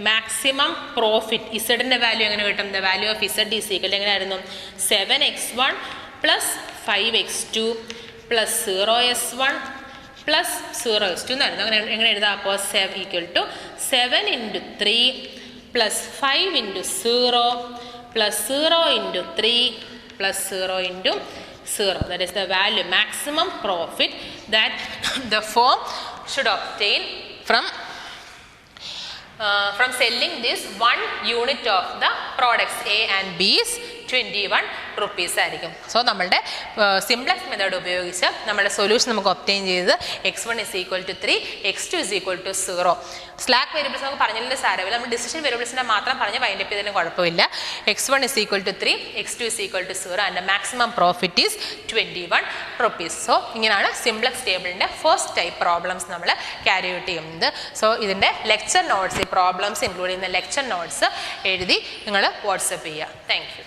മാക്സിമം പ്രോഫിറ്റ് ഇസഡിൻ്റെ വാല്യൂ എങ്ങനെ കിട്ടും? The value of Z is equal എങ്ങനെയായിരുന്നു? 7x1 plus 5x2 plus 0s1 plus 0s2 എന്നായിരുന്നു. അങ്ങനെ എങ്ങനെ എഴുതാം? അപ്പോൾ equal to 7 × 3 plus 5 into 0 plus 0 into 3 plus 0 into 0. That is the value maximum profit that the firm should obtain from selling this 1 unit of the products A and B is 21 rupees ആയിരിക്കും. സോ നമ്മളുടെ സിംപ്ലക്സ് മെത്തേഡ് ഉപയോഗിച്ച് നമ്മുടെ സൊല്യൂഷൻ നമുക്ക് ഒബ്റ്റെയിൻ ചെയ്ത് x1 is equal to 3, x2 is equal to 0. Slack variables നമുക്ക് പറഞ്ഞതിൻ്റെ സാരമില്ല, നമ്മൾ ഡിസിഷൻ വേരിയബിൾസിനെ മാത്രം പറഞ്ഞ് വൈൻഡപ്പ് ചെയ്തതിന് കുഴപ്പമില്ല. x1 is equal to 3, x2 is equal to 0 and the maximum profit is 21 rupees. So ഇങ്ങനെയാണ് സിംപ്ലക്സ് ടേബിളിൻ്റെ ഫസ്റ്റ് ടൈപ്പ് പ്രോബ്ലംസ് നമ്മൾ ക്യാരി ഔട്ട് ചെയ്യുന്നത്. സോ ഇതിൻ്റെ ലെക്ചർ നോട്ട്സ്, ഈ പ്രോബ്ലംസ് ഇൻക്ലൂഡ് ചെയ്യുന്ന ലെക്ചർ നോട്ട്സ് എഴുതി നിങ്ങൾ വാട്സപ്പ് ചെയ്യുക. Thank you.